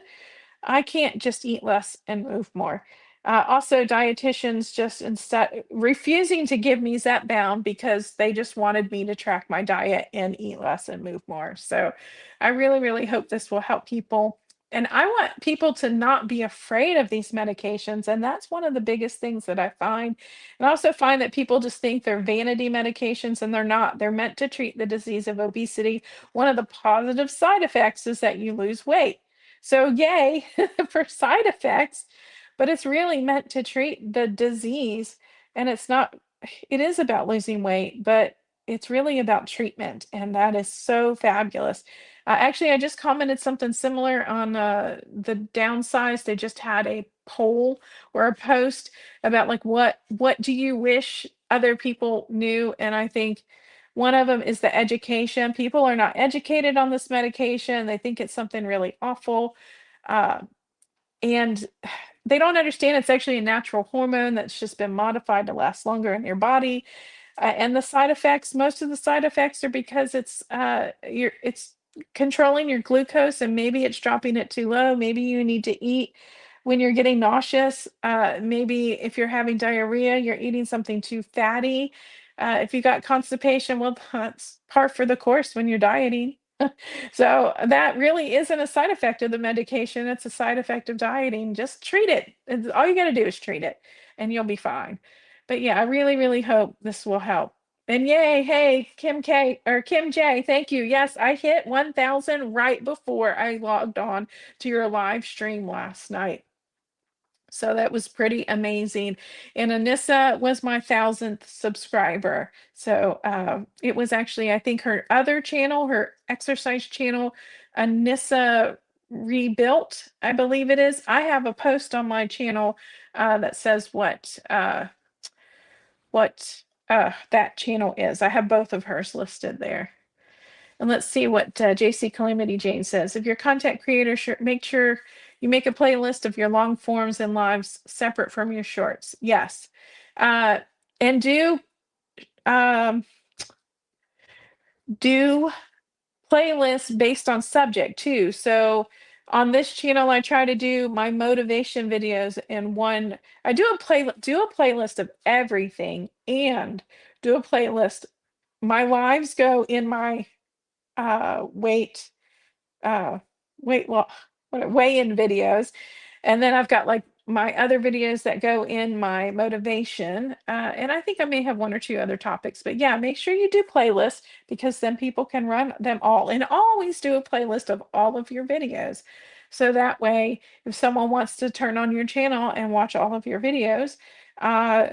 I can't just eat less and move more. Also, dietitians just instead refusing to give me Zepbound because they just wanted me to track my diet and eat less and move more. So I really, really hope this will help people. And I want people to not be afraid of these medications. And that's one of the biggest things that I find. And I also find that people just think they're vanity medications, and they're not. They're meant to treat the disease of obesity. One of the positive side effects is that you lose weight. So yay for side effects, but it's really meant to treat the disease. And it's not, it is about losing weight, but it's really about treatment, and that is so fabulous. Actually, I just commented something similar on the downsize. They just had a poll or a post about like what do you wish other people knew, and I think one of them is the education. People are not educated on this medication. They think it's something really awful. Uh, and they don't understand it's actually a natural hormone that's just been modified to last longer in your body. And the side effects, most of the side effects are because it's controlling your glucose, and maybe it's dropping it too low. Maybe you need to eat when you're getting nauseous. Maybe if you're having diarrhea, you're eating something too fatty. If you got constipation, well, that's par for the course when you're dieting. So that really isn't a side effect of the medication. It's a side effect of dieting. Just treat it. All you got to do is treat it, and you'll be fine. But yeah, I really, really hope this will help. And yay, hey, Kim K or Kim J, thank you. Yes, I hit 1,000 right before I logged on to your live stream last night. So that was pretty amazing. And Anissa was my 1,000th subscriber. So it was actually, I think, her other channel, her exercise channel, Anissa Rebuilt, I believe it is. I have a post on my channel that says what that channel is. I have both of hers listed there. And let's see what JC Calamity Jane says. If you're a content creator, make sure you make a playlist of your long forms and lives separate from your shorts. Yes. Uh, and um, do playlists based on subject too. So on this channel, I try to do my motivation videos in one. I do a playlist of everything, and do a playlist. My lives go in my weight uh weight lo- weigh-in videos, and then I've got like my other videos that go in my motivation, and I think I may have one or two other topics. But yeah, make sure you do playlists, because then people can run them all, and always do a playlist of all of your videos, so that way if someone wants to turn on your channel and watch all of your videos, uh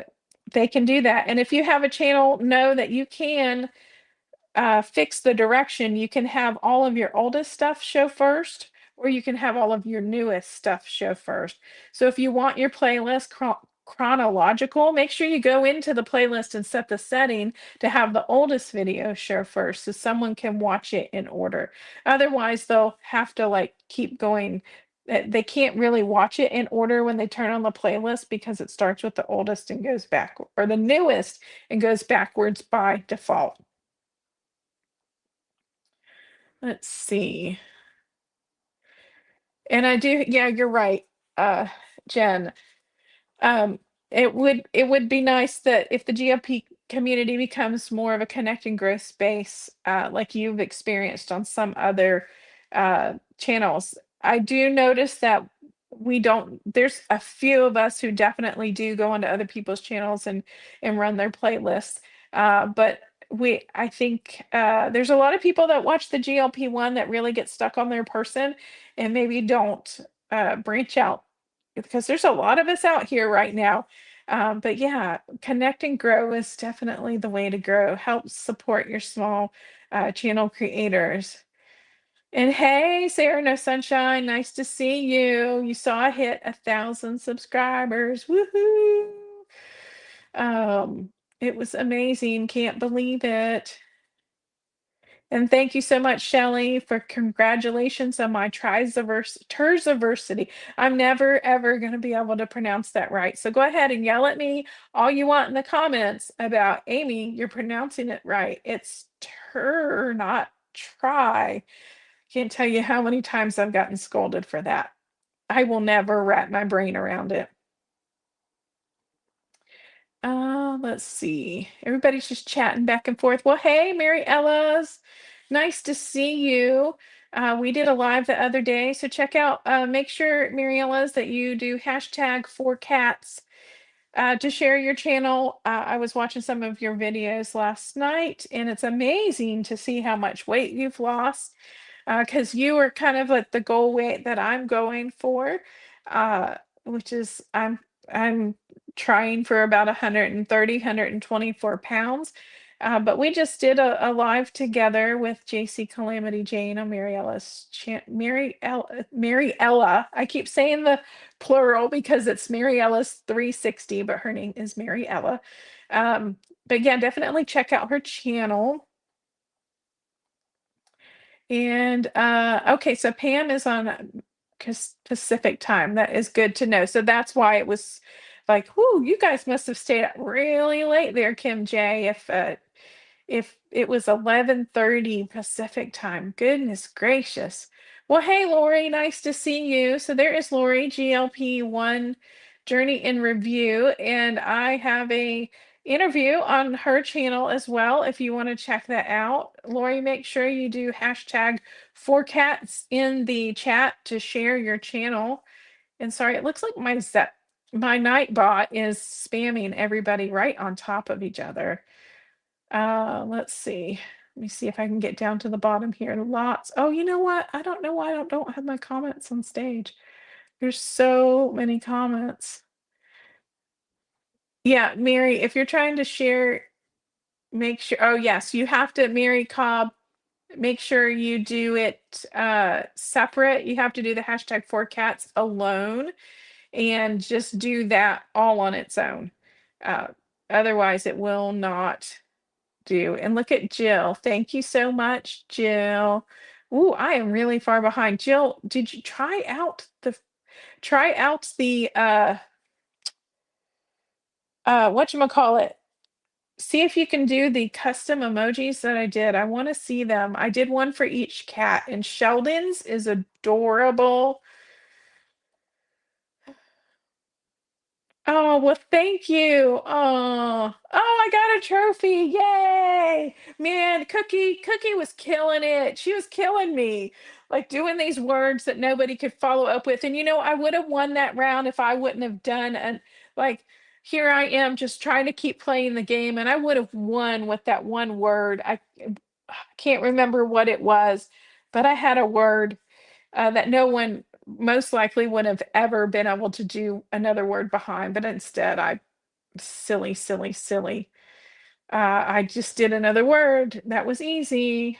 they can do that. And if you have a channel, know that you can fix the direction. You can have all of your oldest stuff show first, or you can have all of your newest stuff show first. So if you want your playlist chronological, make sure you go into the playlist and set the setting to have the oldest video show first, so someone can watch it in order. Otherwise, they'll have to like keep going. They can't really watch it in order when they turn on the playlist, because it starts with the oldest and goes back, or the newest and goes backwards by default. Let's see. And I do, yeah, you're right, Jen. Um, it would be nice that if the GLP community becomes more of a connect and growth space, like you've experienced on some other channels. I do notice that there's a few of us who definitely do go onto other people's channels and run their playlists. But I think there's a lot of people that watch the GLP-1 that really get stuck on their person, and maybe don't branch out, because there's a lot of us out here right now. But yeah, connect and grow is definitely the way to grow. Help support your small channel creators. And hey, Sarah No Sunshine, nice to see you. You saw I hit 1,000 subscribers. Woohoo! Um, it was amazing. Can't believe it. And thank you so much, Shelley, for congratulations on my Terziversity. I'm never, ever going to be able to pronounce that right. So go ahead and yell at me all you want in the comments about, Amy, you're pronouncing it right. It's not try. Can't tell you how many times I've gotten scolded for that. I will never wrap my brain around it. Let's see. Everybody's just chatting back and forth. Well, hey, Mary Ella's. Nice to see you. We did a live the other day, so check out, make sure, Mary Ella's, that you do hashtag 4cats to share your channel. I was watching some of your videos last night, and it's amazing to see how much weight you've lost, because you are kind of like the goal weight that I'm going for, uh, which is I'm trying for about 130, 124 pounds. But we just did a live together with JC Calamity Jane on Mariella. I keep saying the plural because it's Mariella's 360, but her name is Mariella. But yeah, definitely check out her channel. And okay, so Pam is on Pacific time. That is good to know. So that's why it was like, whoo, you guys must have stayed up really late there, Kim J. If it was 11:30 Pacific time. Goodness gracious. Well, hey Lori, nice to see you. So there is Lori, GLP-1 Journey in Review, and I have a interview on her channel as well if you want to check that out. Lori, make sure you do hashtag 4cats in the chat to share your channel. And sorry, it looks like my Nightbot is spamming everybody right on top of each other. Let's see. Let me see if I can get down to the bottom here. Lots. Oh, you know what? I don't know why I don't have my comments on stage. There's so many comments. Yeah, Mary, if you're trying to share, make sure. Oh, yes, you have to, Mary Cobb, make sure you do it separate. You have to do the hashtag 4cats alone and just do that all on its own. Uh, Otherwise, it will not do. And look at Jill. Thank you so much, Jill. Ooh, I am really far behind. Jill, did you try out the whatchamacallit? See if you can do the custom emojis that I did. I want to see them. I did one for each cat, and Sheldon's is adorable. Oh, well, thank you. Oh, I got a trophy. Yay. Man, Cookie was killing it. She was killing me. Like doing these words that nobody could follow up with. And I would have won that round if I wouldn't have done and like here I am just trying to keep playing the game and I would have won with that one word. I can't remember what it was, but I had a word that no one most likely would have ever been able to do another word behind, but instead silly, silly, silly. I just did another word. That was easy.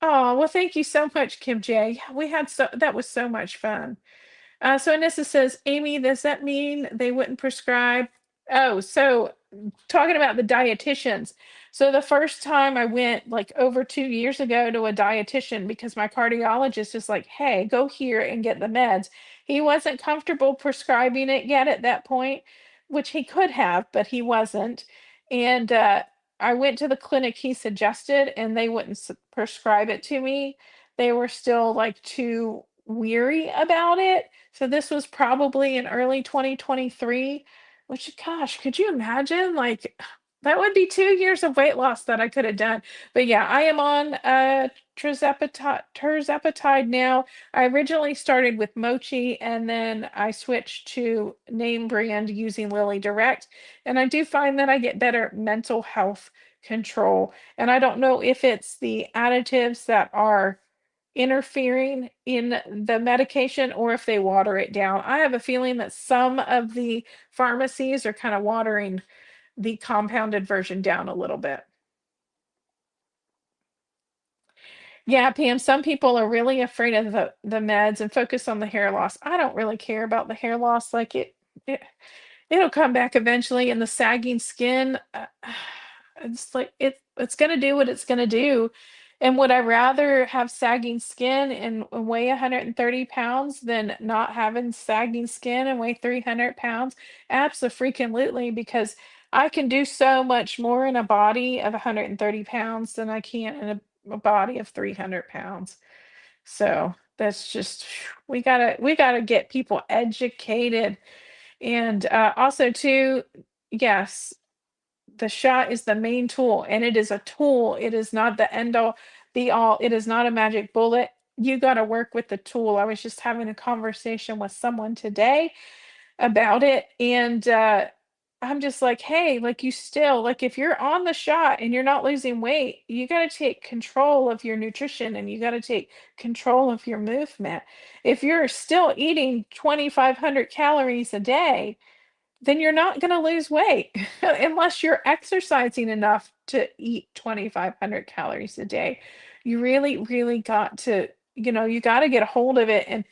Oh, well, thank you so much, Kim J. That was so much fun. So Anissa says, Amy, does that mean they wouldn't prescribe? Oh, so talking about the dietitians. So the first time I went like over 2 years ago to a dietitian because my cardiologist is like, hey, go here and get the meds. He wasn't comfortable prescribing it yet at that point, which he could have, but he wasn't. And I went to the clinic he suggested and they wouldn't prescribe it to me. They were still like too weary about it. So this was probably in early 2023, which gosh, could you imagine? Like that would be 2 years of weight loss that I could have done. But yeah, I am on tirzepatide now. I originally started with Mochi and then I switched to name brand using Lily Direct. And I do find that I get better mental health control. And I don't know if it's the additives that are interfering in the medication or if they water it down. I have a feeling that some of the pharmacies are kind of watering the compounded version down a little bit. Yeah, Pam, some people are really afraid of the meds and focus on the hair loss. I don't really care about the hair loss. Like it it'll come back eventually. And the sagging skin, it's like it's gonna do what it's gonna do. And would I rather have sagging skin and weigh 130 pounds than not having sagging skin and weigh 300 pounds? Absolutely, because I can do so much more in a body of 130 pounds than I can in a body of 300 pounds. So that's just we gotta get people educated and also too, yes, the shot is the main tool and it is a tool. It is not the end all be all. It is not a magic bullet. You got to work with the tool. I was just having a conversation with someone today about it and I'm just like, hey, like you still like if you're on the shot and you're not losing weight, you got to take control of your nutrition and you got to take control of your movement. If you're still eating 2,500 calories a day, then you're not going to lose weight unless you're exercising enough to eat 2,500 calories a day. You really, really got to, you got to get a hold of it and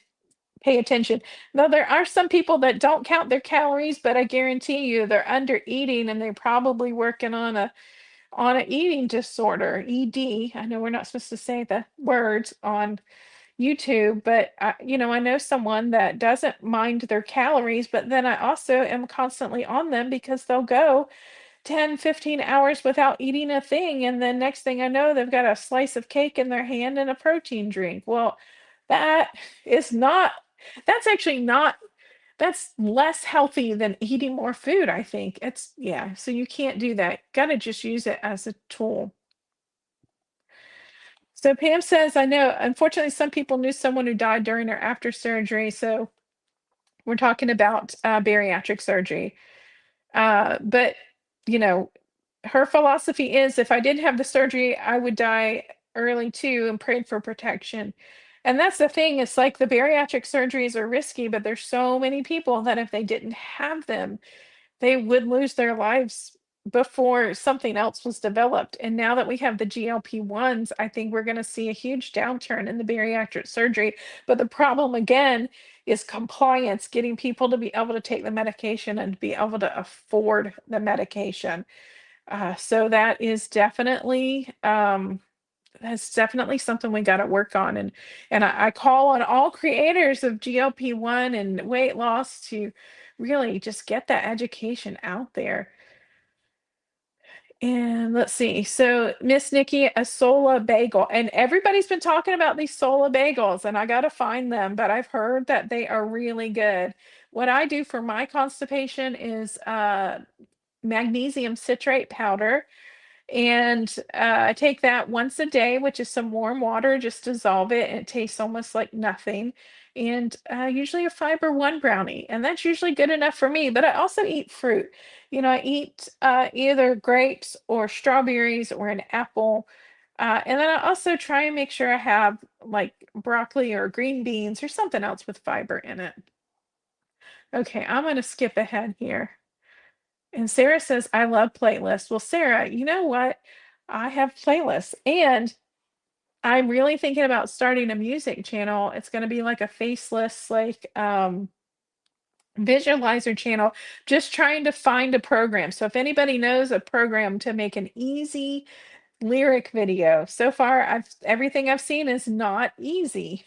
pay attention. Now, there are some people that don't count their calories, but I guarantee you they're under eating and they're probably working on an eating disorder, ED. I know we're not supposed to say the words on YouTube, but I know someone that doesn't mind their calories, but then I also am constantly on them because they'll go 10, 15 hours without eating a thing. And then next thing I know, they've got a slice of cake in their hand and a protein drink. Well, that is not, that's actually not, that's less healthy than eating more food, I think. Yeah, so you can't do that. Gotta just use it as a tool. So Pam says, I know, unfortunately, some people knew someone who died during or after surgery. So we're talking about bariatric surgery. But, you know, her philosophy is if I didn't have the surgery, I would die early too, and prayed for protection. And that's the thing, it's like the bariatric surgeries are risky, but there's so many people that if they didn't have them, they would lose their lives before something else was developed. And now that we have the GLP-1s, I think we're going to see a huge downturn in the bariatric surgery. But the problem again is compliance, getting people to be able to take the medication and be able to afford the medication. So that's definitely something we got to work on. And I call on all creators of GLP-1 and weight loss to really just get that education out there. And let's see. So Miss Nikki, a Sola bagel, and everybody's been talking about these Sola bagels, and I got to find them, but I've heard that they are really good. What I do for my constipation is magnesium citrate powder. And I take that once a day, which is some warm water, just dissolve it, and it tastes almost like nothing. And usually a fiber one brownie, and that's usually good enough for me. But I also eat fruit. I eat either grapes or strawberries or an apple. And then I also try and make sure I have like broccoli or green beans or something else with fiber in it. Okay, I'm going to skip ahead here. And Sarah says, I love playlists. Well, Sarah, you know what? I have playlists and I'm really thinking about starting a music channel. It's going to be like a faceless, like visualizer channel, just trying to find a program. So if anybody knows a program to make an easy lyric video, so far everything I've seen is not easy.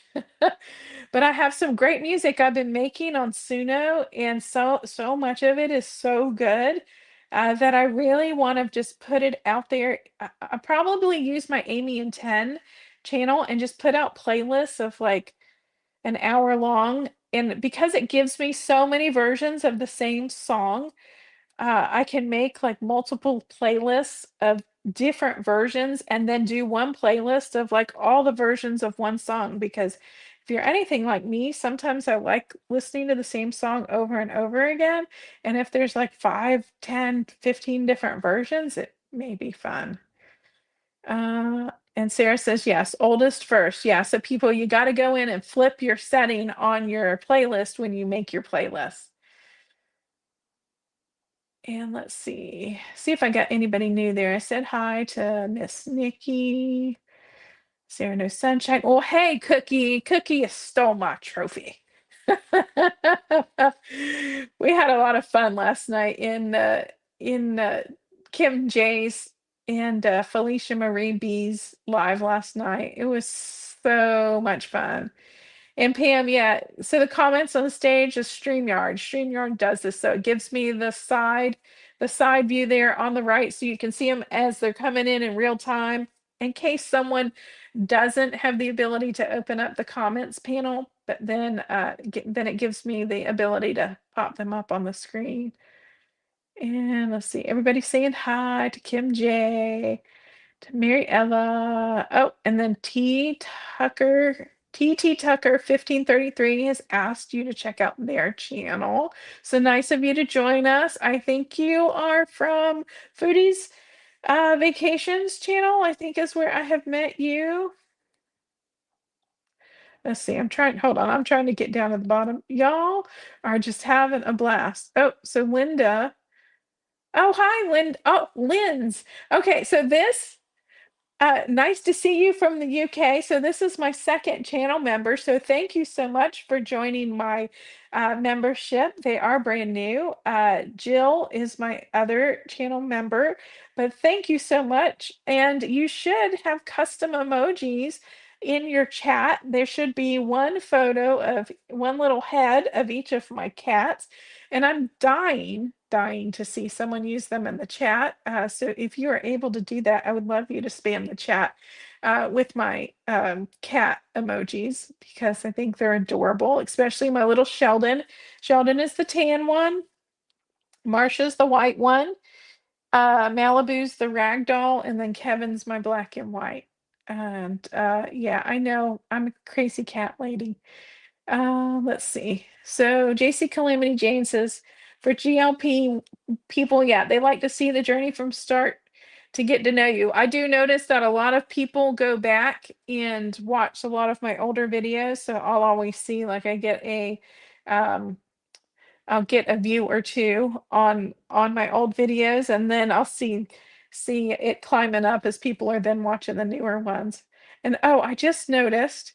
But I have some great music I've been making on Suno, and so much of it is so good that I really want to just put it out there. I probably use my Amy and 10 channel and just put out playlists of like an hour long. And because it gives me so many versions of the same song, I can make like multiple playlists of different versions and then do one playlist of like all the versions of one song. Because if you're anything like me, sometimes I like listening to the same song over and over again. And if there's like 5, 10, 15 different versions, it may be fun. And Sarah says, yes, oldest first. Yeah, so people, you got to go in and flip your setting on your playlist when you make your playlist. And let's see if I got anybody new there. I said hi to Miss Nikki. Sarah No Sunshine. Oh, hey, Cookie. Cookie stole my trophy. We had a lot of fun last night in Kim J's and Felicia Marie B's live last night. It was so much fun. And Pam, yeah, so the comments on the stage is StreamYard. StreamYard does this, so it gives me the side view there on the right, so you can see them as they're coming in real time. In case someone doesn't have the ability to open up the comments panel, but then it gives me the ability to pop them up on the screen. And let's see, everybody saying hi to Kim J, to Mary Ella. Oh, and then TT Tucker 1533 has asked you to check out their channel. So nice of you to join us. I think you are from Foodies Vacations channel, I think is where I have met you. Let's see. Hold on. I'm trying to get down to the bottom. Y'all are just having a blast. Oh, so Linda. Oh, hi, Lind. Oh, Lynn's. Okay, so this nice to see you from the UK. So this is my second channel member. So thank you so much for joining my membership. They are brand new. Jill is my other channel member, but thank you so much. And you should have custom emojis in your chat. There should be one photo of one little head of each of my cats. And I'm dying to see someone use them in the chat. So if you are able to do that, I would love you to spam the chat with my cat emojis because I think they're adorable, especially my little Sheldon. Sheldon is the tan one, Marsha's the white one, Malibu's the rag doll, and then Kevin's my black and white. And yeah, I know I'm a crazy cat lady. Let's see. So JC Calamity Jane says, for GLP people, yeah, they like to see the journey from start to get to know you. I do notice that a lot of people go back and watch a lot of my older videos, so I'll always see like um I'll get a view or two on my old videos, and then I'll see it climbing up as people are then watching the newer ones. And oh, I just noticed,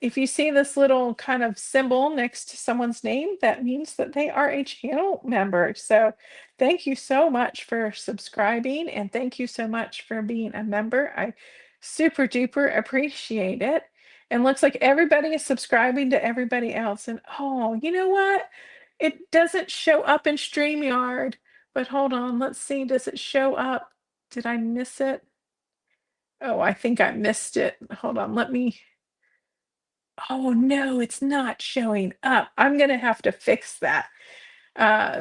if you see this little kind of symbol next to someone's name, that means that they are a channel member. So thank you so much for subscribing, and thank you so much for being a member. I super duper appreciate it. And looks like everybody is subscribing to everybody else. And oh, you know what? It doesn't show up in StreamYard, but hold on, let's see, does it show up? Did I miss it? Oh, I think I missed it. Hold on, let me. Oh no, it's not showing up. I'm gonna have to fix that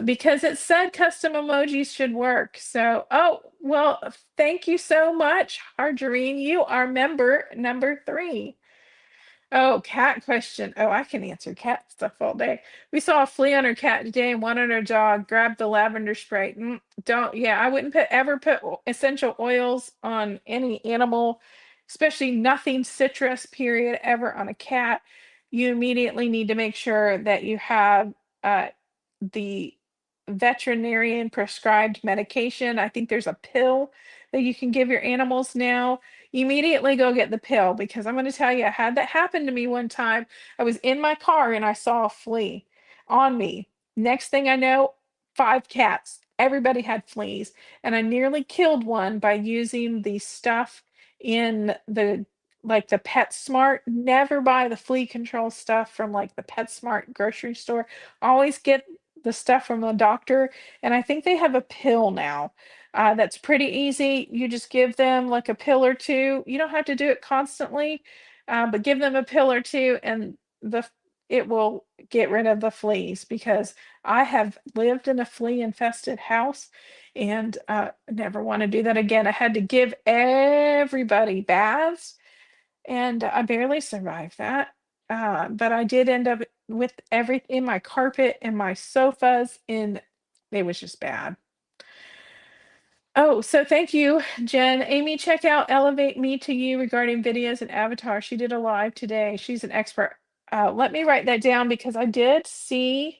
because it said custom emojis should work. So, oh, well, thank you so much, Harjarine. You are member number 3. Oh, cat question. Oh, I can answer cat stuff all day. We saw a flea on her cat today and one on her dog. Grabbed the lavender spray. Don't, yeah, I wouldn't ever put essential oils on any animal, especially nothing citrus, period, ever on a cat. You immediately need to make sure that you have uh, the veterinarian prescribed medication. I think there's a pill that you can give your animals now. Immediately go get the pill because I'm going to tell you, I had that happen to me one time. I was in my car and I saw a flea on me. Next thing I know, 5 cats. Everybody had fleas, and I nearly killed one by using the stuff in the like the PetSmart. Never buy the flea control stuff from like the PetSmart grocery store. Always get the stuff from the doctor, and I think they have a pill now that's pretty easy. You just give them like a pill or two. You don't have to do it constantly, but give them a pill or two, and it will get rid of the fleas because I have lived in a flea infested house and never want to do that again. I had to give everybody baths and I barely survived that. But I did end up with everything, my carpet and my sofas, and it was just bad. Oh, so thank you, Jen. Amy, check out Elevate Me to You regarding videos and avatar. She did a live today. She's an expert. Let me write that down because I did see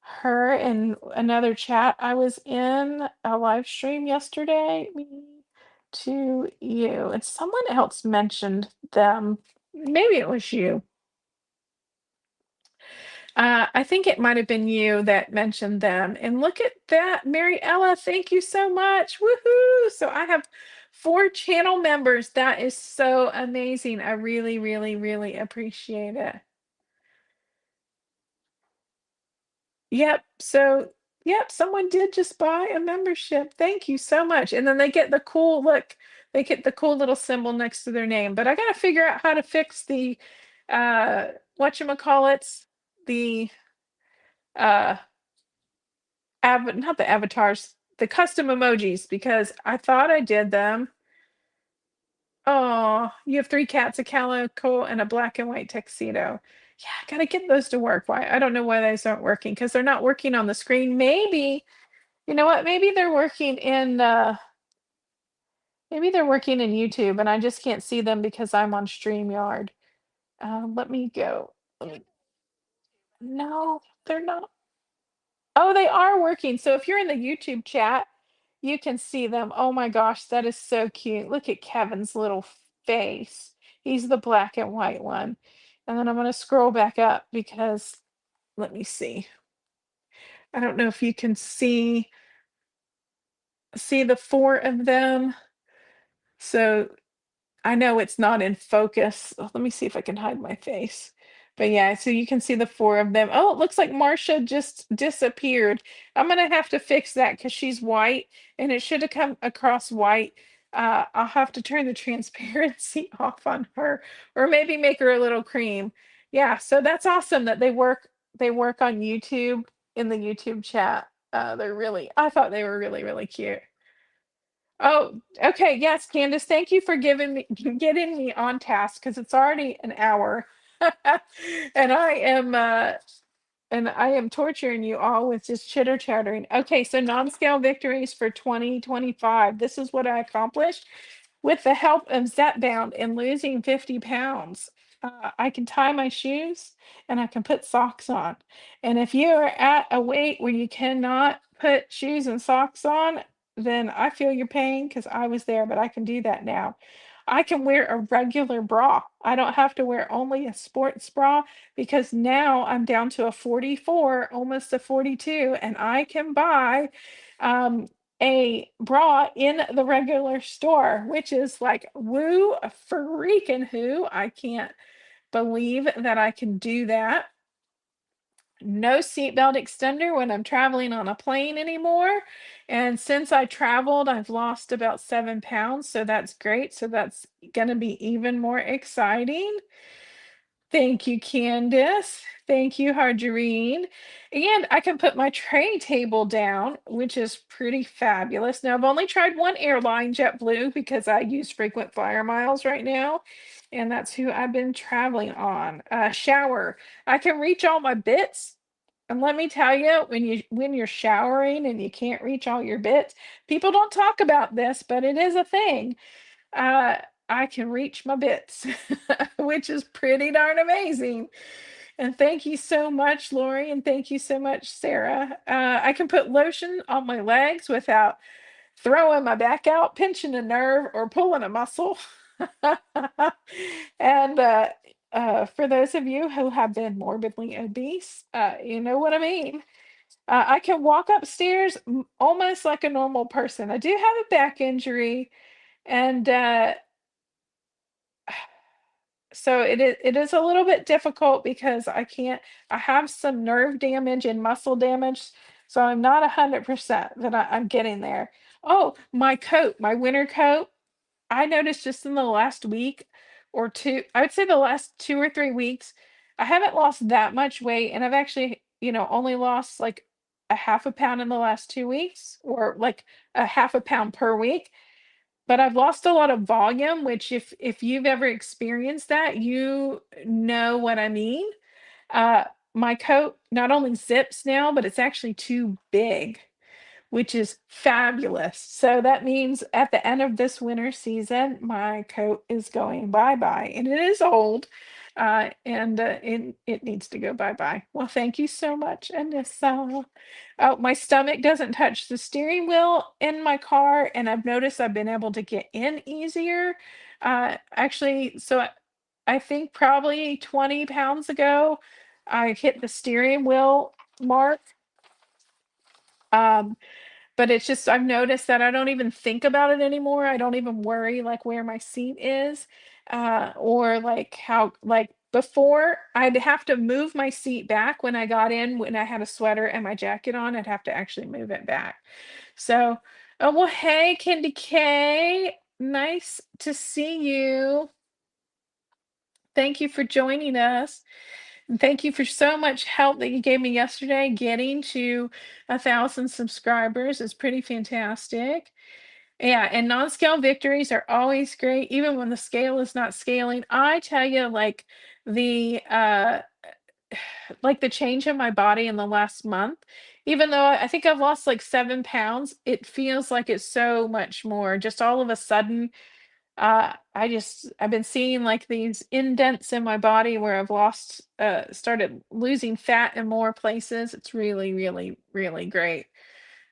her in another chat. I was in a live stream yesterday. Me to you, and someone else mentioned them. Maybe it was you. I think it might have been you that mentioned them. And look at that, Mary Ella, thank you so much. Woohoo! So I have 4 channel members. That is so amazing. I really, really, really appreciate it. Yep. So, yep, someone did just buy a membership. Thank you so much. And then they get the cool look, they get the cool little symbol next to their name. But I got to figure out how to fix the whatchamacallits, the uh not the avatars, the custom emojis because I thought I did them. Oh, you have 3 cats, a calico, and a black and white tuxedo. Yeah, I gotta get those to work. Why? I don't know why those aren't working because they're not working on the screen. Maybe, you know what? Maybe they're working in YouTube and I just can't see them because I'm on StreamYard. Let me go. Let me, no, they're not. Oh, they are working. So if you're in the YouTube chat, you can see them. Oh my gosh, that is so cute. Look at Kevin's little face. He's the black and white one. And then I'm going to scroll back up because let me see. I don't know if you can see the four of them. So I know it's not in focus. Oh, let me see if I can hide my face. But yeah, so you can see the four of them. Oh, it looks like Marcia just disappeared. I'm gonna have to fix that because she's white and it should have come across white. I'll have to turn the transparency off on her or maybe make her a little cream. Yeah, so that's awesome that they work on YouTube in the YouTube chat. I thought they were really, really cute. Oh, okay. Yes, Candace, thank you for giving me getting me on task because it's already an hour. And I am torturing you all with just chitter chattering. Okay, so non-scale victories for 2025. This is what I accomplished with the help of Zepbound and losing 50 pounds. I can tie my shoes and I can put socks on. And if you are at a weight where you cannot put shoes and socks on, then I feel your pain because I was there, but I can do that now. I can wear a regular bra. I don't have to wear only a sports bra because now I'm down to a 44, almost a 42, and I can buy um, a bra in the regular store, which is like woo freaking who. I can't believe that I can do that. No seatbelt extender when I'm traveling on a plane anymore. And since I traveled, I've lost about 7 pounds. So that's great. So that's going to be even more exciting. Thank you, Candace. Thank you, Harjarine. And I can put my tray table down, which is pretty fabulous. Now, I've only tried one airline, JetBlue, because I use frequent flyer miles right now. And that's who I've been traveling on. Shower. I can reach all my bits. And let me tell you, when you're showering and you can't reach all your bits, people don't talk about this, but it is a thing. uh, I can reach my bits, which is pretty darn amazing. And thank you so much, Lori, and thank you so much, Sarah. I can put lotion on my legs without throwing my back out, pinching a nerve, or pulling a muscle. And for those of you who have been morbidly obese, you know what I mean. I can walk upstairs almost like a normal person. I do have a back injury, and so it is a little bit difficult because I have some nerve damage and muscle damage, so I'm not 100% that I'm getting there. Oh, my coat, my winter coat, I noticed just in the last week or two, I would say the last 2 or 3 weeks, I haven't lost that much weight, and I've actually, only lost like a half a pound in the last 2 weeks, or like a half a pound per week. But I've lost a lot of volume, which if you've ever experienced that, you know what I mean. Uh, my coat not only zips now, but it's actually too big, which is fabulous. So that means at the end of this winter season, my coat is going bye-bye, and it is old, and it needs to go bye-bye. Well, thank you so much, Anissa. Oh, my stomach doesn't touch the steering wheel in my car, and I've noticed I've been able to get in easier. Actually, so I think probably 20 pounds ago, I hit the steering wheel mark. Um, but it's just I've noticed that I don't even think about it anymore. I don't even worry like where my seat is, or like how like before I'd have to move my seat back when I got in when I had a sweater and my jacket on. I'd have to actually move it back. So, oh well, hey, Candy K, nice to see you. Thank you for joining us. And thank you for so much help that you gave me yesterday. Getting to 1,000 subscribers is pretty fantastic. Yeah, and non-scale victories are always great, even when the scale is not scaling. I tell you, like the change in my body in the last month, even though I think I've lost like 7 pounds, it feels like it's so much more. Just all of a sudden, I've been seeing like these indents in my body where I've started losing fat in more places. It's really, really, really great.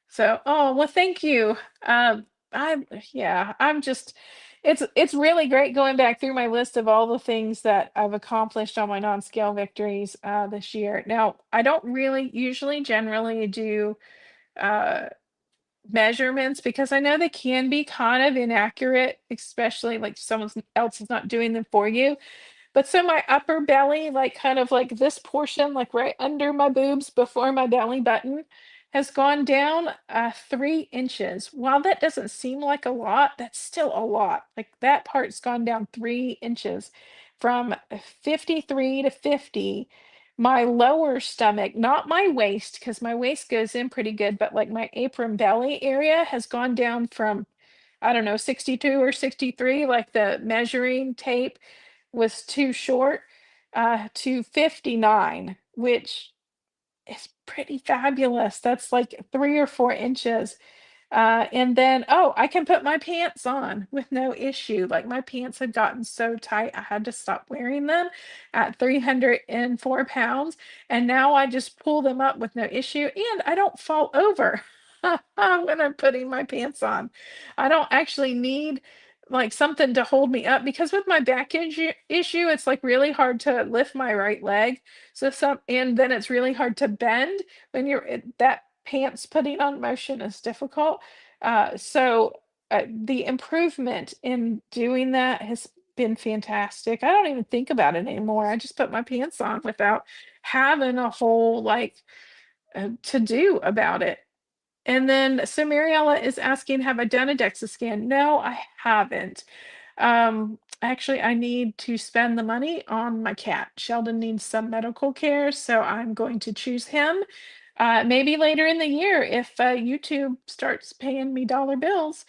So, oh, well, thank you. I Yeah, it's really great going back through my list of all the things that I've accomplished on my non-scale victories this year. Now, I don't really usually generally do uh measurements because I know they can be kind of inaccurate, especially like someone else is not doing them for you. But so my upper belly, like kind of like this portion, like right under my boobs before my belly button, has gone down 3 inches. While that doesn't seem like a lot, that's still a lot. Like that part's gone down 3 inches from 53 to 50. My lower stomach, not my waist, because my waist goes in pretty good, but like my apron belly area has gone down from, I don't know, 62 or 63, like the measuring tape was too short, to 59, which is pretty fabulous. That's like 3 or 4 inches. And then, oh, I can put my pants on with no issue. Like my pants had gotten so tight, I had to stop wearing them at 304 pounds. And now I just pull them up with no issue and I don't fall over when I'm putting my pants on. I don't actually need like something to hold me up because with my issue, it's like really hard to lift my right leg. And then it's really hard to bend when that pants putting on motion is difficult. The improvement in doing that has been fantastic. I don't even think about it anymore. I just put my pants on without having a whole like to do about it. And then so Mariella is asking, have I done a DEXA scan? No, I haven't. Actually, I need to spend the money on my cat. Sheldon needs some medical care, so I'm going to choose him. Maybe later in the year, if YouTube starts paying me dollar bills,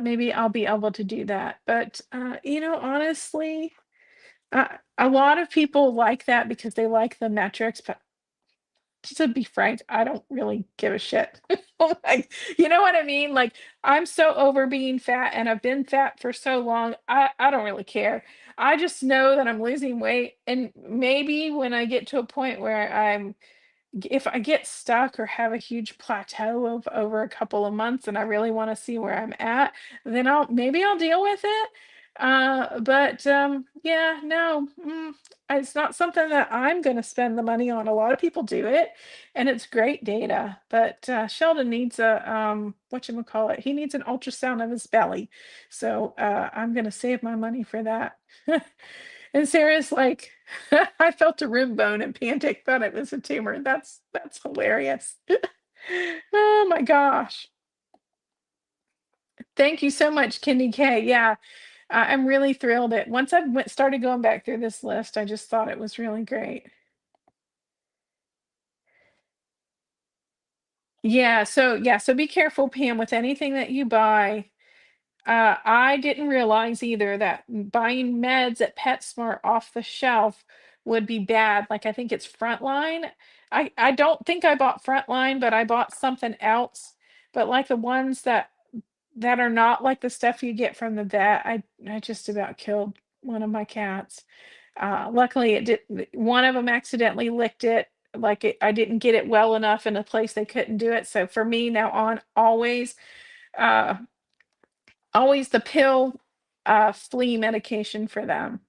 maybe I'll be able to do that. But honestly, a lot of people like that because they like the metrics, but to be frank, I don't really give a shit. Like, you know what I mean? Like, I'm so over being fat and I've been fat for so long. I don't really care. I just know that I'm losing weight. And maybe when I get to a point where if I get stuck or have a huge plateau of over a couple of months and I really want to see where I'm at, then I'll deal with it. But yeah, no, it's not something that I'm going to spend the money on. A lot of people do it, and it's great data. But Sheldon needs a whatchamacallit, he needs an ultrasound of his belly, so I'm going to save my money for that. And Sarah's like, I felt a rib bone and Pantic thought it was a tumor. That's hilarious. Oh my gosh. Thank you so much, Kenny K. Yeah, I'm really thrilled at once started going back through this list, I just thought it was really great. So be careful, Pam, with anything that you buy. I didn't realize either that buying meds at PetSmart off the shelf would be bad. Like I think it's Frontline. I don't think I bought Frontline, but I bought something else. But like the ones that are not like the stuff you get from the vet, I just about killed one of my cats. Luckily, it did. One of them accidentally licked it. I didn't get it well enough in a place they couldn't do it. So for me now on, uh, always the pill, flea medication for them.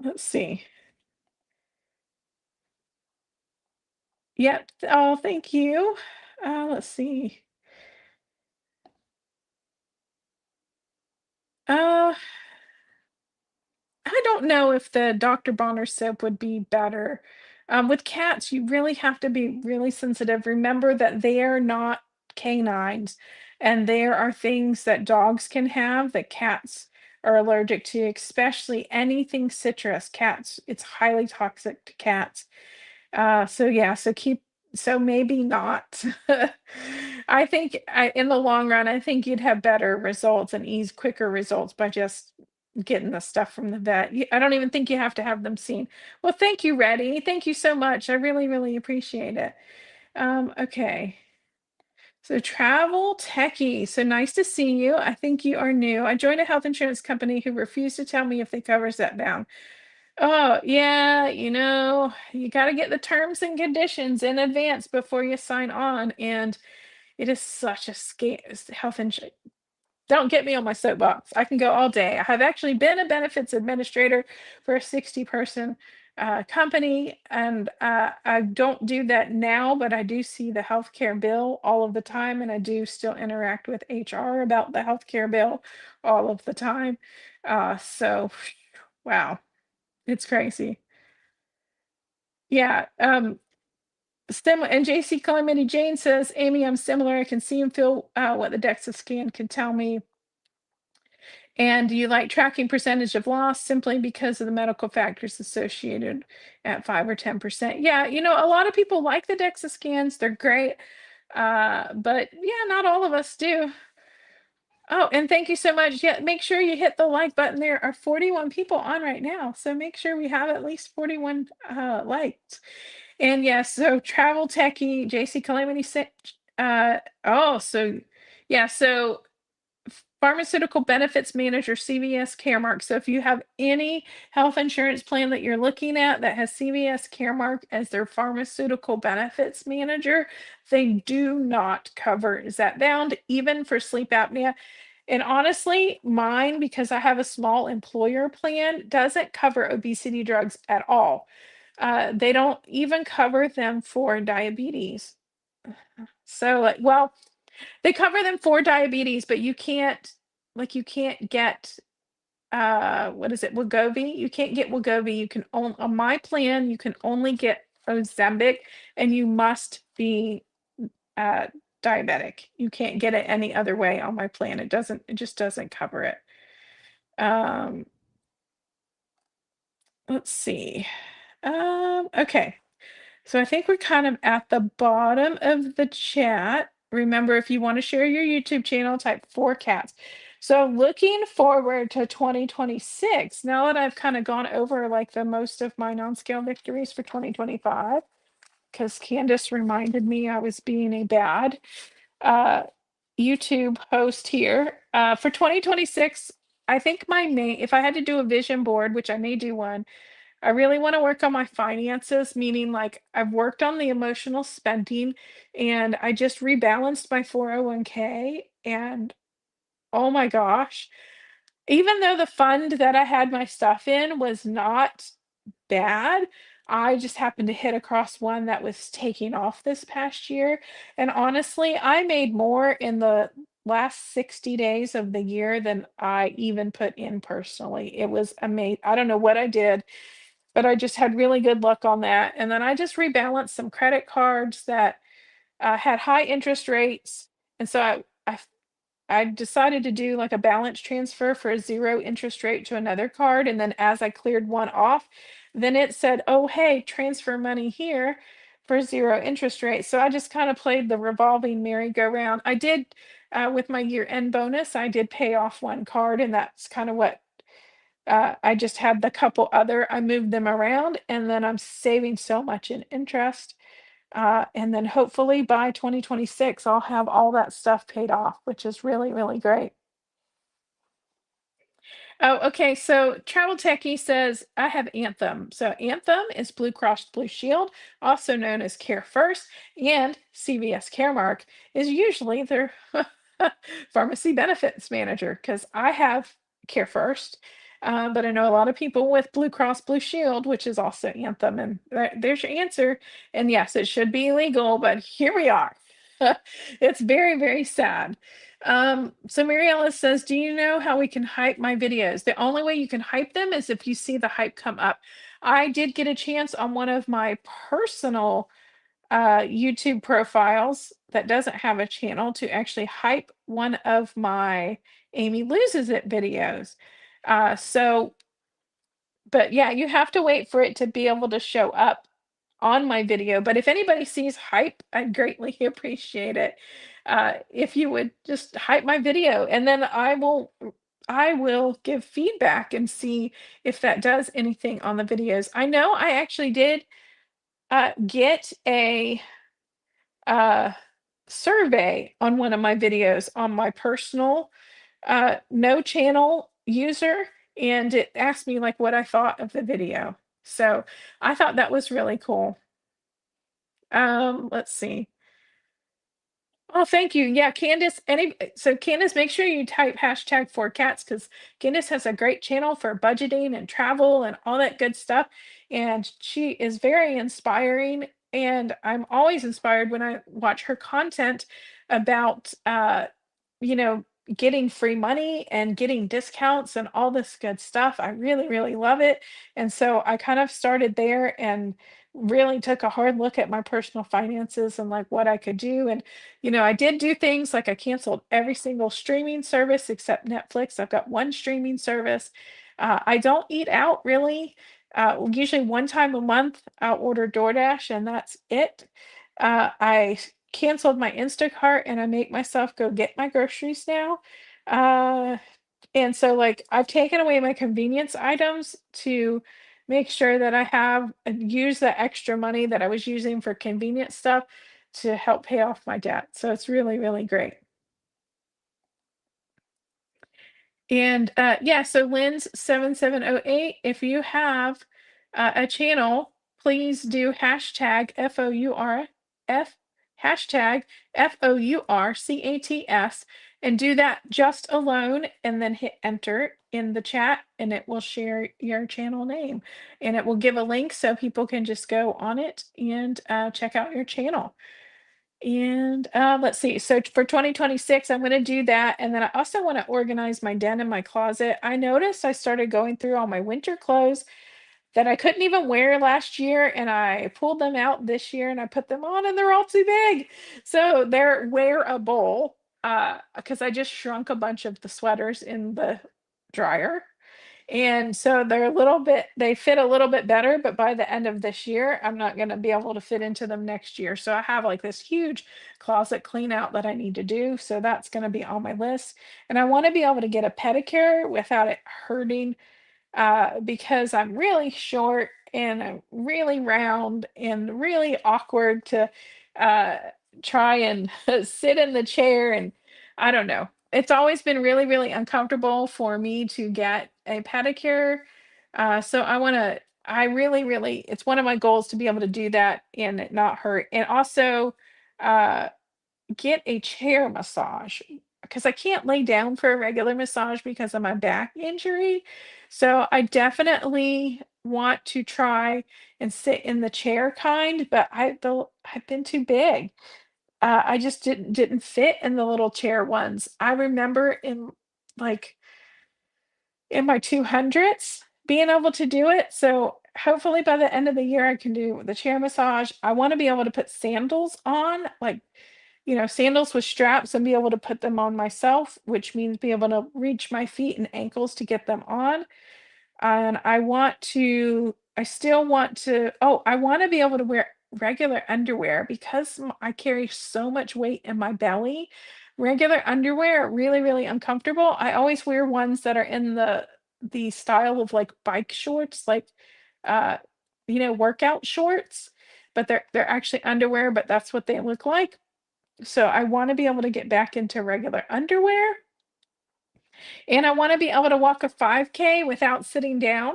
Let's see. Yep. Oh, thank you. Let's see. Uh, I don't know if the Dr. Bonner soap would be better. With cats, you really have to be really sensitive. Remember that they are not canines, and there are things that dogs can have that cats are allergic to, especially anything citrus. Cats, it's highly toxic to cats. So yeah, so maybe not. In the long run, I think you'd have better results and quicker results by just getting the stuff from the vet. I don't even think you have to have them seen. Well, thank you, Reddy. Thank you so much. I really, really appreciate it. Okay. So travel techie. So nice to see you. I think you are new. I joined a health insurance company who refused to tell me if they cover Zepbound. Oh, yeah, you got to get the terms and conditions in advance before you sign on. And it is such a scam. Health insurance. Don't get me on my soapbox. I can go all day. I have actually been a benefits administrator for a 60-person company, and I don't do that now, but I do see the healthcare bill all of the time, and I do still interact with HR about the healthcare bill all of the time. So, wow, it's crazy. Yeah. And JC Calamity Jane says, Amy, I'm similar. I can see and feel what the DEXA scan can tell me. And do you like tracking percentage of loss simply because of the medical factors associated at 5 or 10%? Yeah, a lot of people like the DEXA scans. They're great. But yeah, not all of us do. Oh, and thank you so much. Yeah, make sure you hit the like button. There are 41 people on right now. So make sure we have at least 41 likes. And yes, so travel techie, JC Calamity so yeah, so pharmaceutical benefits manager, CVS Caremark. So if you have any health insurance plan that you're looking at that has CVS Caremark as their pharmaceutical benefits manager, they do not cover Zepbound, even for sleep apnea. And honestly, mine, because I have a small employer plan, doesn't cover obesity drugs at all. They don't even cover them for diabetes. So, well, they cover them for diabetes, but you can't get what is it, Wegovy? You can't get Wegovy. You can only on my plan, you can only get Ozempic, and you must be uh diabetic. You can't get it any other way on my plan. It just doesn't cover it. Um, let's see. Okay. So I think we're kind of at the bottom of the chat. Remember, if you want to share your YouTube channel, type 4cats. So looking forward to 2026, now that I've kind of gone over like the most of my non-scale victories for 2025, because Candace reminded me I was being a bad uh, YouTube host here. For 2026, I think if I had to do a vision board, which I may do one, I really want to work on my finances, meaning like I've worked on the emotional spending and I just rebalanced my 401k. And oh my gosh, even though the fund that I had my stuff in was not bad, I just happened to hit across one that was taking off this past year. And honestly, I made more in the last 60 days of the year than I even put in personally. It was amazing. I don't know what I did, but I just had really good luck on that. And then I just rebalanced some credit cards that had high interest rates. And so I decided to do like a balance transfer for a 0 interest rate to another card. And then as I cleared one off, then it said, oh, hey, transfer money here for 0 interest rate. So I just kind of played the revolving merry-go-round. I did, with my year-end bonus, I did pay off one card, and that's kind of what I just had the couple other, I moved them around, and then I'm saving so much in interest. And then hopefully by 2026, I'll have all that stuff paid off, which is really, really great. Oh, okay. So Travel Techie says, I have Anthem. So Anthem is Blue Cross Blue Shield, also known as Care First, and CVS Caremark is usually their pharmacy benefits manager because I have Care First. But I know a lot of people with Blue Cross Blue Shield, which is also Anthem. And there's your answer. And yes, it should be illegal, but here we are. It's very, very sad. So Mary Ellis says, do you know how we can hype my videos? The only way you can hype them is if you see the hype come up. I did get a chance on one of my personal YouTube profiles that doesn't have a channel to actually hype one of my Amy Loses It videos. But yeah, you have to wait for it to be able to show up on my video. But if anybody sees hype, I'd greatly appreciate it. If you would just hype my video, and then I will give feedback and see if that does anything on the videos. I know I actually did get a survey on one of my videos on my personal no channel user, and it asked me like what I thought of the video. So I thought that was really cool. Let's see. Oh, thank you. Yeah, Candace, so Candace, make sure you type hashtag for cats because Candace has a great channel for budgeting and travel and all that good stuff. And she is very inspiring. And I'm always inspired when I watch her content about you know, getting free money and getting discounts and all this good stuff. I really, really love it. And so I kind of started there and really took a hard look at my personal finances and like what I could do. And, I did do things like I canceled every single streaming service except Netflix. I've got one streaming service. I don't eat out really. Usually one time a month, I'll order DoorDash and that's it. I canceled my Instacart and I make myself go get my groceries now. Uh, and so like I've taken away my convenience items to make sure that I have use the extra money that I was using for convenience stuff to help pay off my debt. So it's really, really great. And yeah, so Lynn's 7708, if you have a channel, please do hashtag FOUR hashtag FOURCATS and do that just alone and then hit enter in the chat and it will share your channel name and it will give a link so people can just go on it and check out your channel. And let's see. So for 2026, I'm going to do that. And then I also want to organize my den and my closet. I noticed I started going through all my winter clothes that I couldn't even wear last year. And I pulled them out this year and I put them on and they're all too big. So they're wearable because I just shrunk a bunch of the sweaters in the dryer. And so they're a little bit, they fit a little bit better, but by the end of this year, I'm not going to be able to fit into them next year. So I have like this huge closet clean out that I need to do. So that's going to be on my list. And I want to be able to get a pedicure without it hurting because I'm really short and I'm really round and really awkward to uh, try and sit in the chair. And I don't know. It's always been really, really uncomfortable for me to get a pedicure. So I really, really, it's one of my goals to be able to do that and it not hurt. And also, uh, get a chair massage because I can't lay down for a regular massage because of my back injury. So I definitely want to try and sit in the chair kind, but I've been too big. I just didn't fit in the little chair ones. I remember like in my 200s being able to do it. So hopefully by the end of the year I can do the chair massage. I want to be able to put sandals on, like sandals with straps and be able to put them on myself, which means be able to reach my feet and ankles to get them on. And I still want to, oh, I want to be able to wear regular underwear because I carry so much weight in my belly. Regular underwear are really, really uncomfortable. I always wear ones that are in the style of like bike shorts, like uh, workout shorts, but they're actually underwear, but that's what they look like. So I want to be able to get back into regular underwear and I want to be able to walk a 5K without sitting down.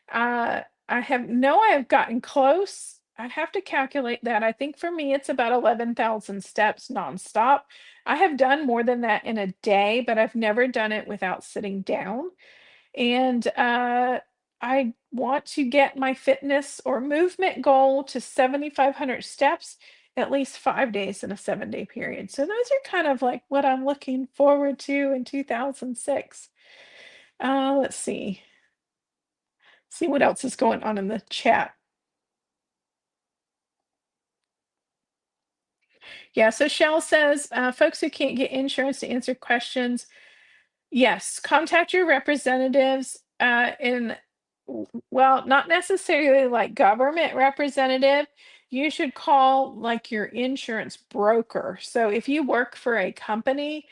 I've gotten close. I'd have to calculate that. I think for me, it's about 11,000 steps nonstop. I have done more than that in a day, but I've never done it without sitting down. And I want to get my fitness or movement goal to 7,500 steps at least 5 days in a 7-day period. So those are kind of like what I'm looking forward to in 2006. Let's see what else is going on in the chat. Yeah, so Shell says, folks who can't get insurance to answer questions, yes, contact your representatives well, not necessarily like government representative. You should call like your insurance broker. So if you work for a company,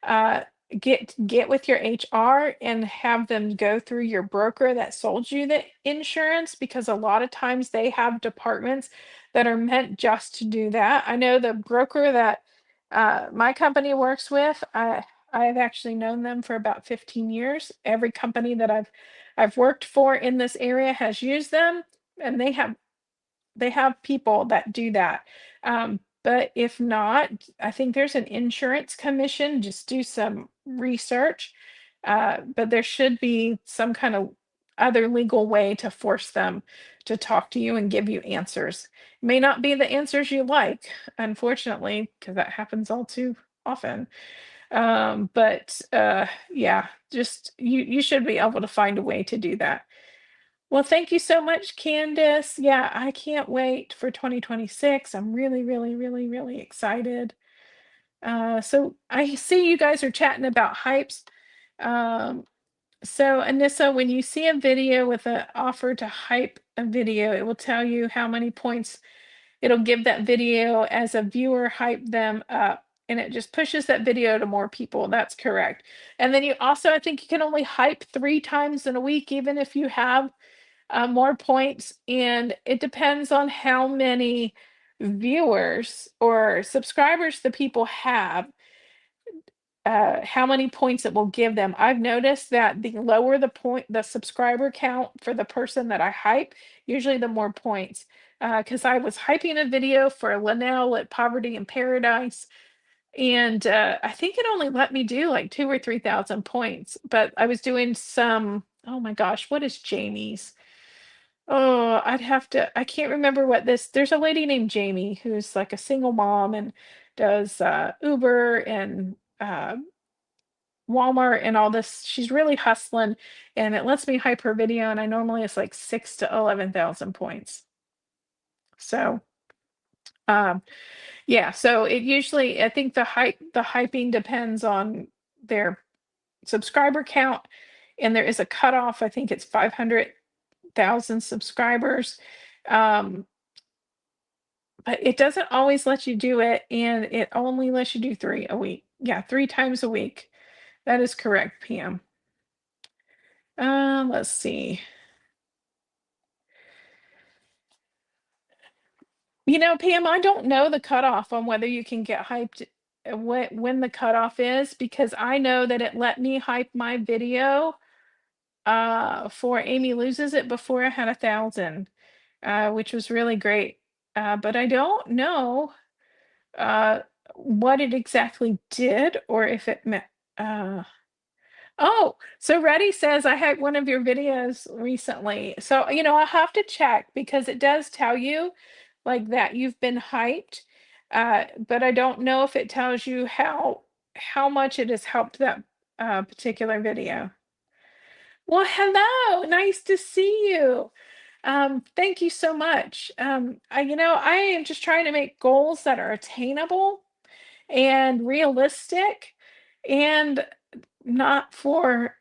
uh, get with your HR and have them go through your broker that sold you the insurance because a lot of times they have departments that are meant just to do that. I know the broker that my company works with, I've actually known them for about 15 years. Every company that I've worked for in this area has used them, and they have people that do that. But if not, I think there's an insurance commission. Just do some research. But there should be some kind of other legal way to force them to talk to you and give you answers. May not be the answers you like, unfortunately, because that happens all too often. But yeah, just you should be able to find a way to do that. Well, thank you so much, Candace. Yeah, I can't wait for 2026. I'm really, really, really, really excited. So I see you guys are chatting about hypes. Um, so Anissa, when you see a video with an offer to hype a video, it will tell you how many points it'll give that video as a viewer hype them up. And it just pushes that video to more people. That's correct. And then you also, I think you can only hype 3 times in a week, even if you have more points, and it depends on how many viewers or subscribers the people have, how many points it will give them. I've noticed that the lower the subscriber count for the person that I hype, usually the more points. Because I was hyping a video for Linnell at Poverty in Paradise, and I think it only let me do like 2 or 3 thousand points. But I was doing some. Oh my gosh, what is Jamie's? Oh, I can't remember what this there's a lady named Jamie who's like a single mom and does Uber and Walmart and all this. She's really hustling, and it lets me hype her video, and I normally it's like 6 to 11,000 points. So um yeah, so it usually I think the hyping depends on their subscriber count, and there is a cutoff. I think it's 500,000 subscribers. Um, but it doesn't always let you do it, and it only lets you do 3 a week. Yeah, 3 times a week. That is correct, Pam. Let's see. You know, Pam, I don't know the cutoff on whether you can get hyped, when the cutoff is, because I know that it let me hype my video, for Amy Loses It before I had 1,000, which was really great. But I don't know uh, what it exactly did, or if it meant. Oh, so Reddy says I had one of your videos recently. So, I'll have to check because it does tell you like that you've been hyped. But I don't know if it tells you how much it has helped that particular video. Well, hello. Nice to see you. Thank you so much. I am just trying to make goals that are attainable and realistic and not for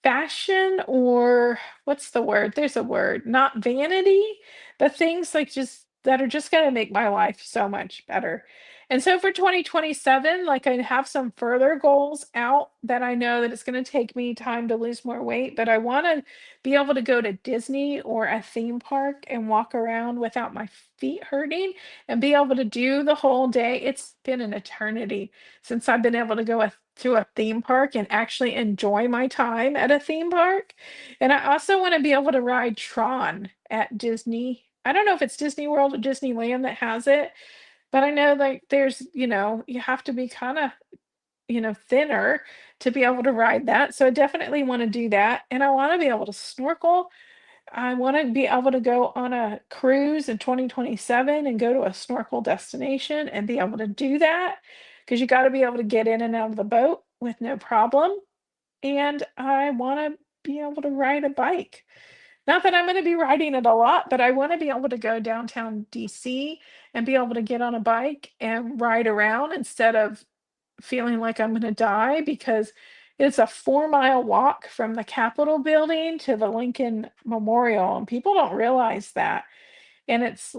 fashion, or what's the word? There's a word, not vanity, but things like just that are just going to make my life so much better. And so for 2027, like I have some further goals out that I know that it's going to take me time to lose more weight, but I want to be able to go to Disney or a theme park and walk around without my feet hurting and be able to do the whole day. It's been an eternity since I've been able to go to a theme park and actually enjoy my time at a theme park. And I also want to be able to ride Tron at Disney. I don't know if it's Disney World or Disneyland that has it, but I know like there's, you have to be kind of, thinner to be able to ride that. So I definitely want to do that. And I want to be able to snorkel. I want to be able to go on a cruise in 2027 and go to a snorkel destination and be able to do that, because you got to be able to get in and out of the boat with no problem. And I want to be able to ride a bike. Not that I'm going to be riding it a lot, but I want to be able to go downtown DC and be able to get on a bike and ride around instead of feeling like I'm going to die, because it's a 4-mile walk from the Capitol building to the Lincoln Memorial, and people don't realize that. And it's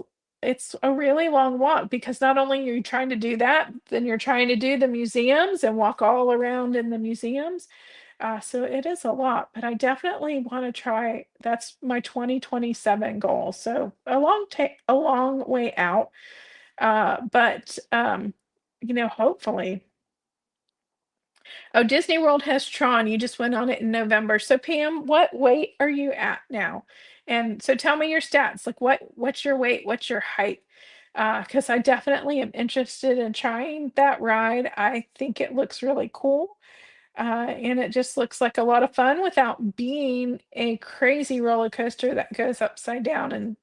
a really long walk, because not only are you trying to do that, then you're trying to do the museums and walk all around in the museums. So it is a lot, but I definitely want to try. That's my 2027 goal. So a long way out. But hopefully. Oh, Disney World has Tron. You just went on it in November. So Pam, what weight are you at now? And so tell me your stats. Like what's your weight? What's your height? Because I definitely am interested in trying that ride. I think it looks really cool. And it just looks like a lot of fun without being a crazy roller coaster that goes upside down and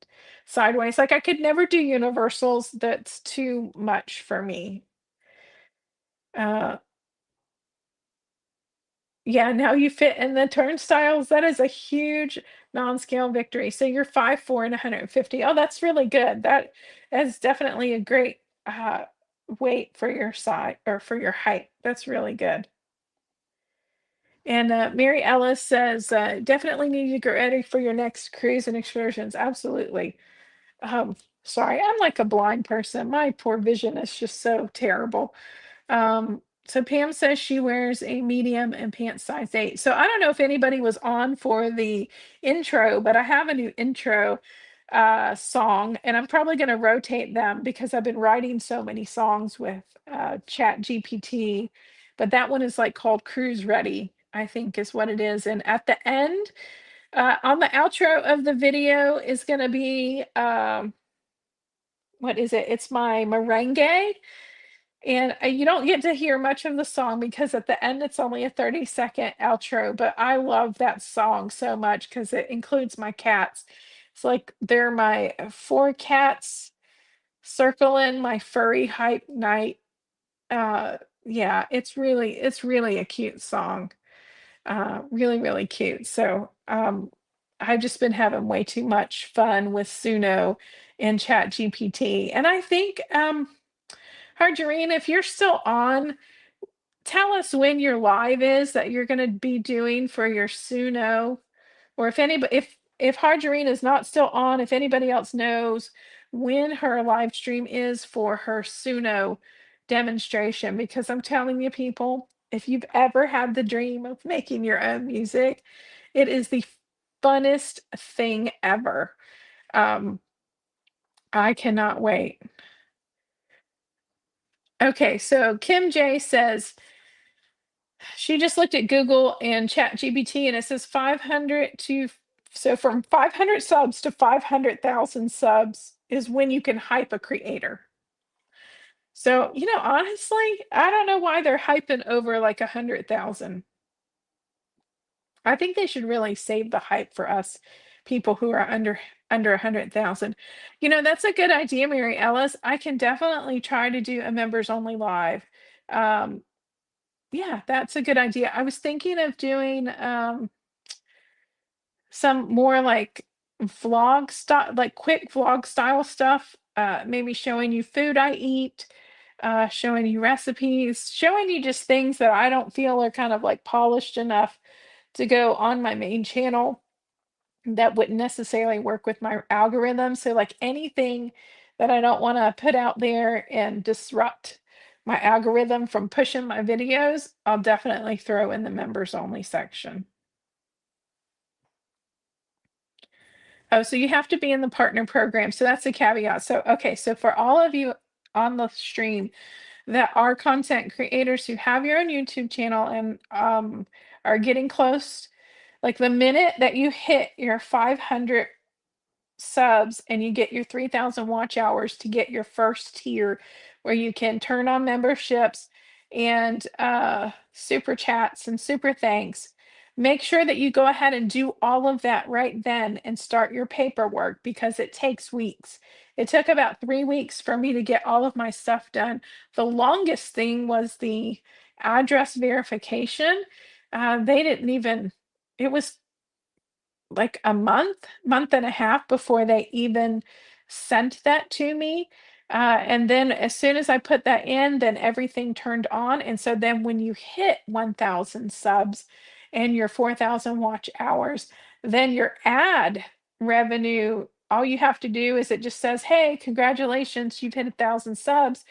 sideways. Like I could never do Universals. That's too much for me. Uh, Yeah, now you fit in the turnstiles. That is a huge non-scale victory. So you're 5'4" and 150. Oh, that's really good. That is definitely a great weight for your size or for your height. That's really good. And Mary Ellis says, definitely need to get ready for your next cruise and excursions. Absolutely. Um, Sorry, I'm like a blind person. My poor vision is just so terrible. So Pam says she wears a medium and pants size 8. So I don't know if anybody was on for the intro, but I have a new intro song, and I'm probably going to rotate them because I've been writing so many songs with Chat GPT. But that one is like called Cruise Ready, I think is what it is. And at the end, on the outro of the video is going to be what is it? It's my merengue, and, you don't get to hear much of the song because at the end it's only a 30-second outro, but I love that song so much because it includes my cats. It's like they're my 4 cats circling my furry hype night. Yeah, it's really a cute song. Really, really cute. So, I've just been having way too much fun with Suno and Chat GPT. And I think, Harjarine, if you're still on, tell us when your live is that you're going to be doing for your Suno, or if anybody, if Harjarine is not still on, if anybody else knows when her live stream is for her Suno demonstration, because I'm telling you, people, if you've ever had the dream of making your own music, it is the funnest thing ever. Um, I cannot wait. Okay, so Kim J says, she just looked at Google and Chat GPT, and it says 500 to, so from 500 subs to 500,000 subs is when you can hype a creator. So, honestly, I don't know why they're hyping over like 100,000. I think they should really save the hype for us people who are under 100,000. That's a good idea, Mary Ellis. I can definitely try to do a members only live. Um, Yeah, that's a good idea. I was thinking of doing some more like vlog style, like quick vlog style stuff, maybe showing you food I eat, showing you recipes, showing you just things that I don't feel are kind of like polished enough to go on my main channel that wouldn't necessarily work with my algorithm. So like anything that I don't want to put out there and disrupt my algorithm from pushing my videos, I'll definitely throw in the members only section. Oh, so you have to be in the partner program. So that's a caveat. So, okay, so for all of you on the stream that are content creators who have your own YouTube channel and are getting close, like the minute that you hit your 500 subs and you get your 3,000 watch hours to get your first tier where you can turn on memberships and super chats and super thanks, make sure that you go ahead and do all of that right then and start your paperwork because it takes weeks. It took about 3 weeks for me to get all of my stuff done. The longest thing was the address verification. They didn't even, it was like a month and a half before they even sent that to me. And then as soon as I put that in, then everything turned on. And so then when you hit 1,000 subs and your 4,000 watch hours, then your ad revenue, all you have to do is it just says, hey, congratulations, you've hit 1,000 subs.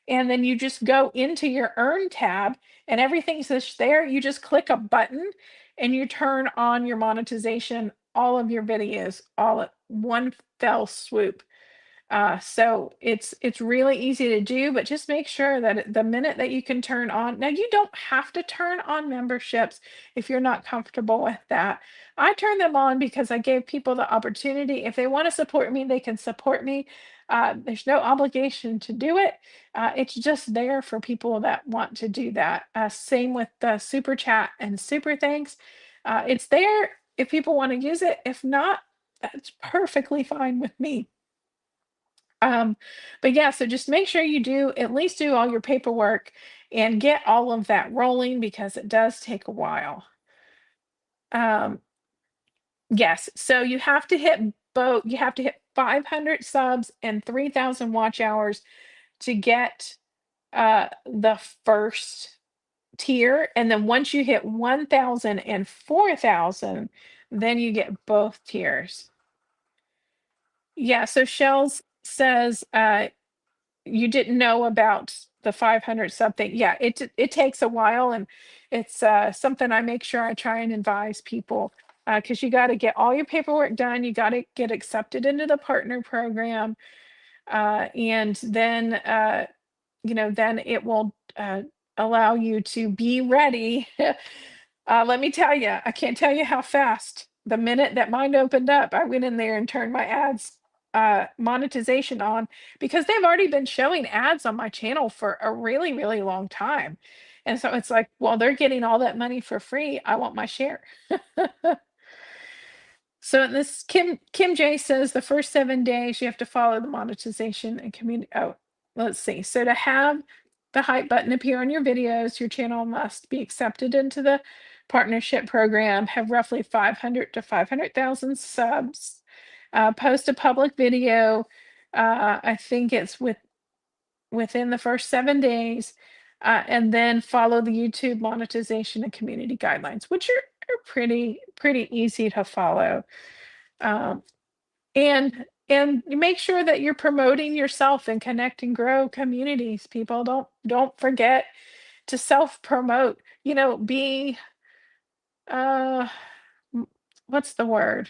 And then you just go into your earn tab and everything's just there. You just click a button and you turn on your monetization, all of your videos, all at one fell swoop. So it's really easy to do, but just make sure that the minute that you can turn on, now you don't have to turn on memberships if you're not comfortable with that. I turn them on because I gave people the opportunity. If they want to support me, they can support me. There's no obligation to do it. It's just there for people that want to do that. Same with the super chat and super thanks. It's there if people want to use it. If not, that's perfectly fine with me. Um, but yeah, so just make sure you do at least do all your paperwork and get all of that rolling because it does take a while. Um, yes, so you have to hit both, you have to hit 500 subs and 3,000 watch hours to get the first tier. And then once you hit 1,000 and 4,000, then you get both tiers. Yeah, so Shells says you didn't know about the 500 something. Yeah, it takes a while, and it's something I make sure I try and advise people, because you got to get all your paperwork done. You got to get accepted into the partner program, and then then it will allow you to be ready. Let me tell you, I can't tell you how fast. The minute that mine opened up, I went in there and turned my ads monetization on because they've already been showing ads on my channel for a really, really long time. And so it's like, well, they're getting all that money for free. I want my share. So this Kim J says the first 7 days you have to follow the monetization and community. Oh, let's see. So to have the hype button appear on your videos, your channel must be accepted into the partnership program, have roughly 500 to 500,000 subs, post a public video. I think it's within the first 7 days, and then follow the YouTube monetization and community guidelines, which are pretty easy to follow. Um, and you make sure that you're promoting yourself and connect and grow communities. People don't forget to self promote. Be uh m- what's the word?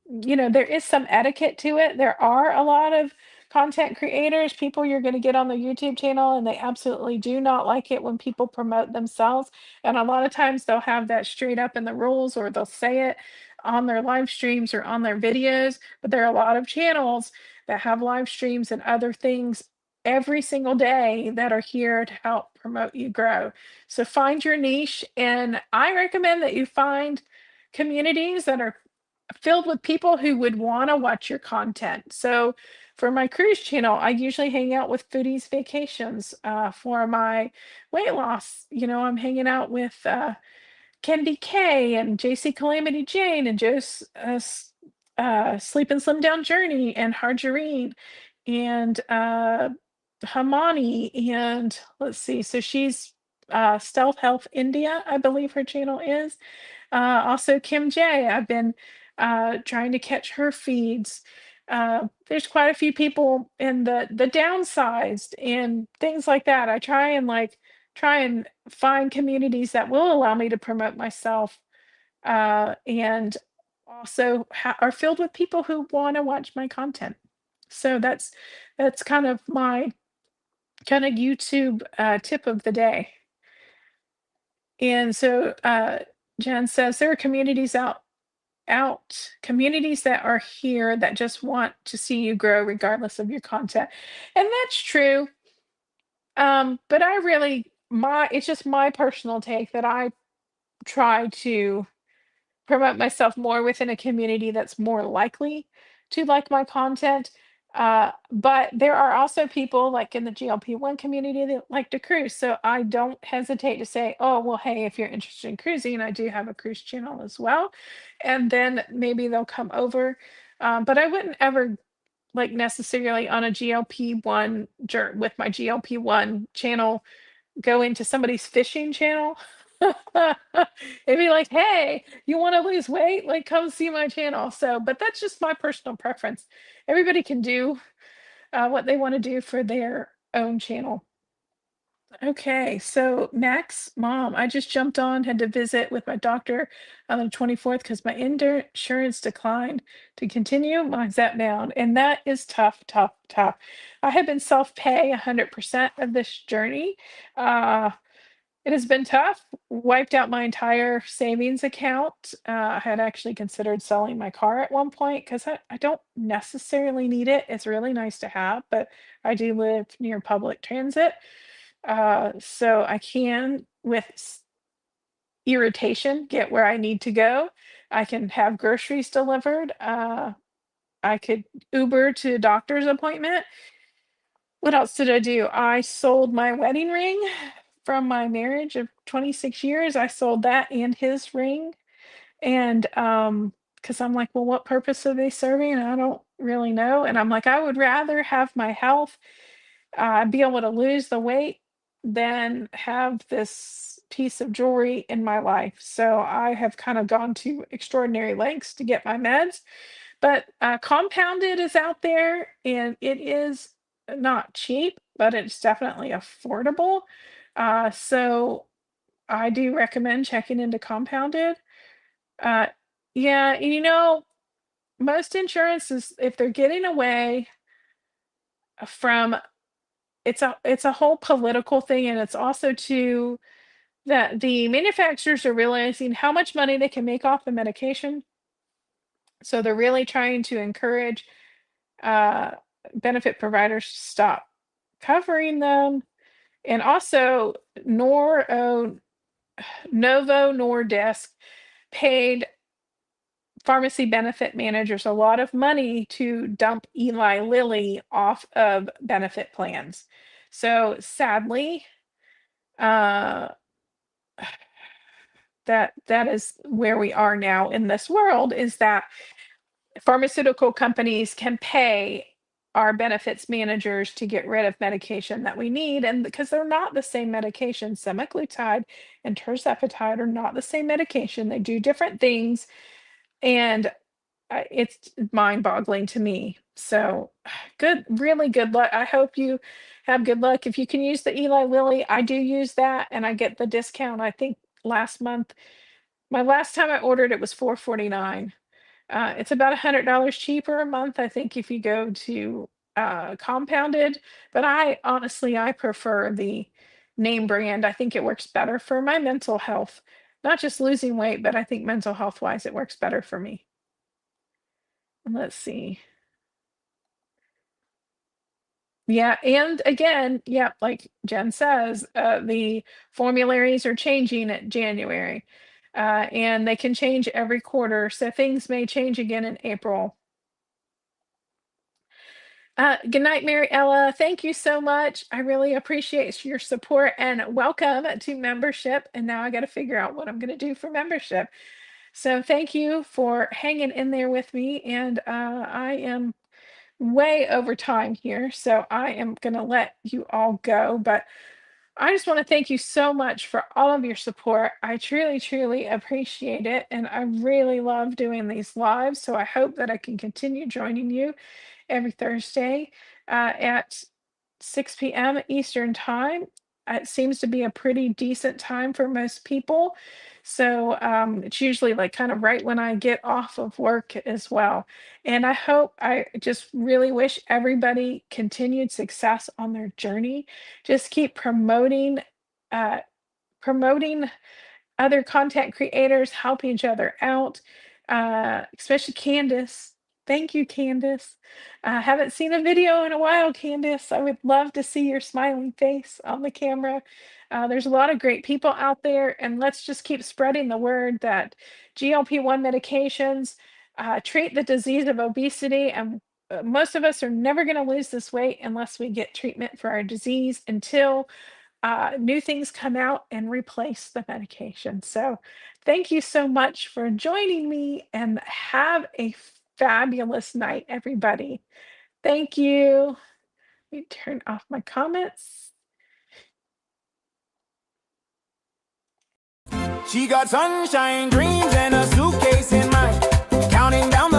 There is some etiquette to it. There are a lot of content creators, people you're going to get on the YouTube channel, and they absolutely do not like it when people promote themselves. And a lot of times they'll have that straight up in the rules, or they'll say it on their live streams or on their videos. But there are a lot of channels that have live streams and other things every single day that are here to help promote you grow. So find your niche, and I recommend that you find communities that are filled with people who would want to watch your content. So for my cruise channel, I usually hang out with Foodies Vacations. For my weight loss, I'm hanging out with Candy K and JC Calamity Jane and Joe's Sleep and Slim Down Journey and Harjareen and Hamani, and let's see, so she's Stealth Health India, I believe her channel is. Also Kim J, I've been trying to catch her feeds. There's quite a few people in the downsized and things like that. I try and find communities that will allow me to promote myself, and also are filled with people who want to watch my content. So that's kind of my kind of YouTube tip of the day. And so Jen says there are communities that are here that just want to see you grow regardless of your content. And that's true. But it's just my personal take that I try to promote myself more within a community that's more likely to like my content. But there are also people like in the GLP-1 community that like to cruise. So I don't hesitate to say, oh, well, hey, if you're interested in cruising, I do have a cruise channel as well. And then maybe they'll come over. But I wouldn't ever like necessarily on a GLP-1 with my GLP-1 channel go into somebody's fishing channel. It'd be like, hey, you want to lose weight? Like, come see my channel. So, but that's just my personal preference. Everybody can do what they want to do for their own channel. Okay, so Max, mom, I just jumped on, had to visit with my doctor on the 24th because my insurance declined to continue my Zepbound. And that is tough, tough, tough. I have been self-pay 100% of this journey. Uh, it has been tough, wiped out my entire savings account. I had actually considered selling my car at one point because I don't necessarily need it. It's really nice to have, but I do live near public transit. So I can, with irritation, get where I need to go. I can have groceries delivered. I could Uber to a doctor's appointment. What else did I do? I sold my wedding ring from my marriage of 26 years. I sold that and his ring. And because I'm like, well, what purpose are they serving? I don't really know. And I'm like, I would rather have my health, be able to lose the weight than have this piece of jewelry in my life. So I have kind of gone to extraordinary lengths to get my meds. But Compounded is out there and it is not cheap, but it's definitely affordable. So I do recommend checking into Compounded. Uh, yeah, most insurances, if they're getting away from, it's a whole political thing, and it's also too that the manufacturers are realizing how much money they can make off the medication. So they're really trying to encourage uh, benefit providers to stop covering them. And also, Novo Nordisk paid pharmacy benefit managers a lot of money to dump Eli Lilly off of benefit plans. So sadly, uh, that is where we are now in this world, is that pharmaceutical companies can pay our benefits managers to get rid of medication that we need, and because they're not the same medication, semaglutide and tirzepatide are not the same medication. They do different things, and it's mind-boggling to me. So really good luck. I hope you have good luck. If you can use the Eli Lilly, I do use that and I get the discount. I think last month, my last time I ordered it was 449. It's about $100 cheaper a month, I think, if you go to Compounded. But I prefer the name brand. I think it works better for my mental health, not just losing weight, but I think mental health wise, it works better for me. Let's see. Yeah, and again, yeah, like Jen says, the formularies are changing at January, and they can change every quarter, so things may change again in April. Good night, Mary Ella. Thank you so much. I really appreciate your support and welcome to membership. And now I got to figure out what I'm going to do for membership. So thank you for hanging in there with me. And I am way over time here, so I am going to let you all go. But I just want to thank you so much for all of your support. I truly, truly appreciate it. And I really love doing these lives. So I hope that I can continue joining you every Thursday at 6 p.m. Eastern Time. It seems to be a pretty decent time for most people. So it's usually like kind of right when I get off of work as well. And I just really wish everybody continued success on their journey. Just keep uh, promoting other content creators, help each other out, especially Candace. Thank you, Candace. I haven't seen a video in a while, Candace. I would love to see your smiling face on the camera. There's a lot of great people out there, and let's just keep spreading the word that GLP-1 medications treat the disease of obesity, and most of us are never going to lose this weight unless we get treatment for our disease until new things come out and replace the medication. So thank you so much for joining me and have a fabulous night, everybody. Thank you. Let me turn off my comments. She got sunshine dreams and a suitcase in mind, counting down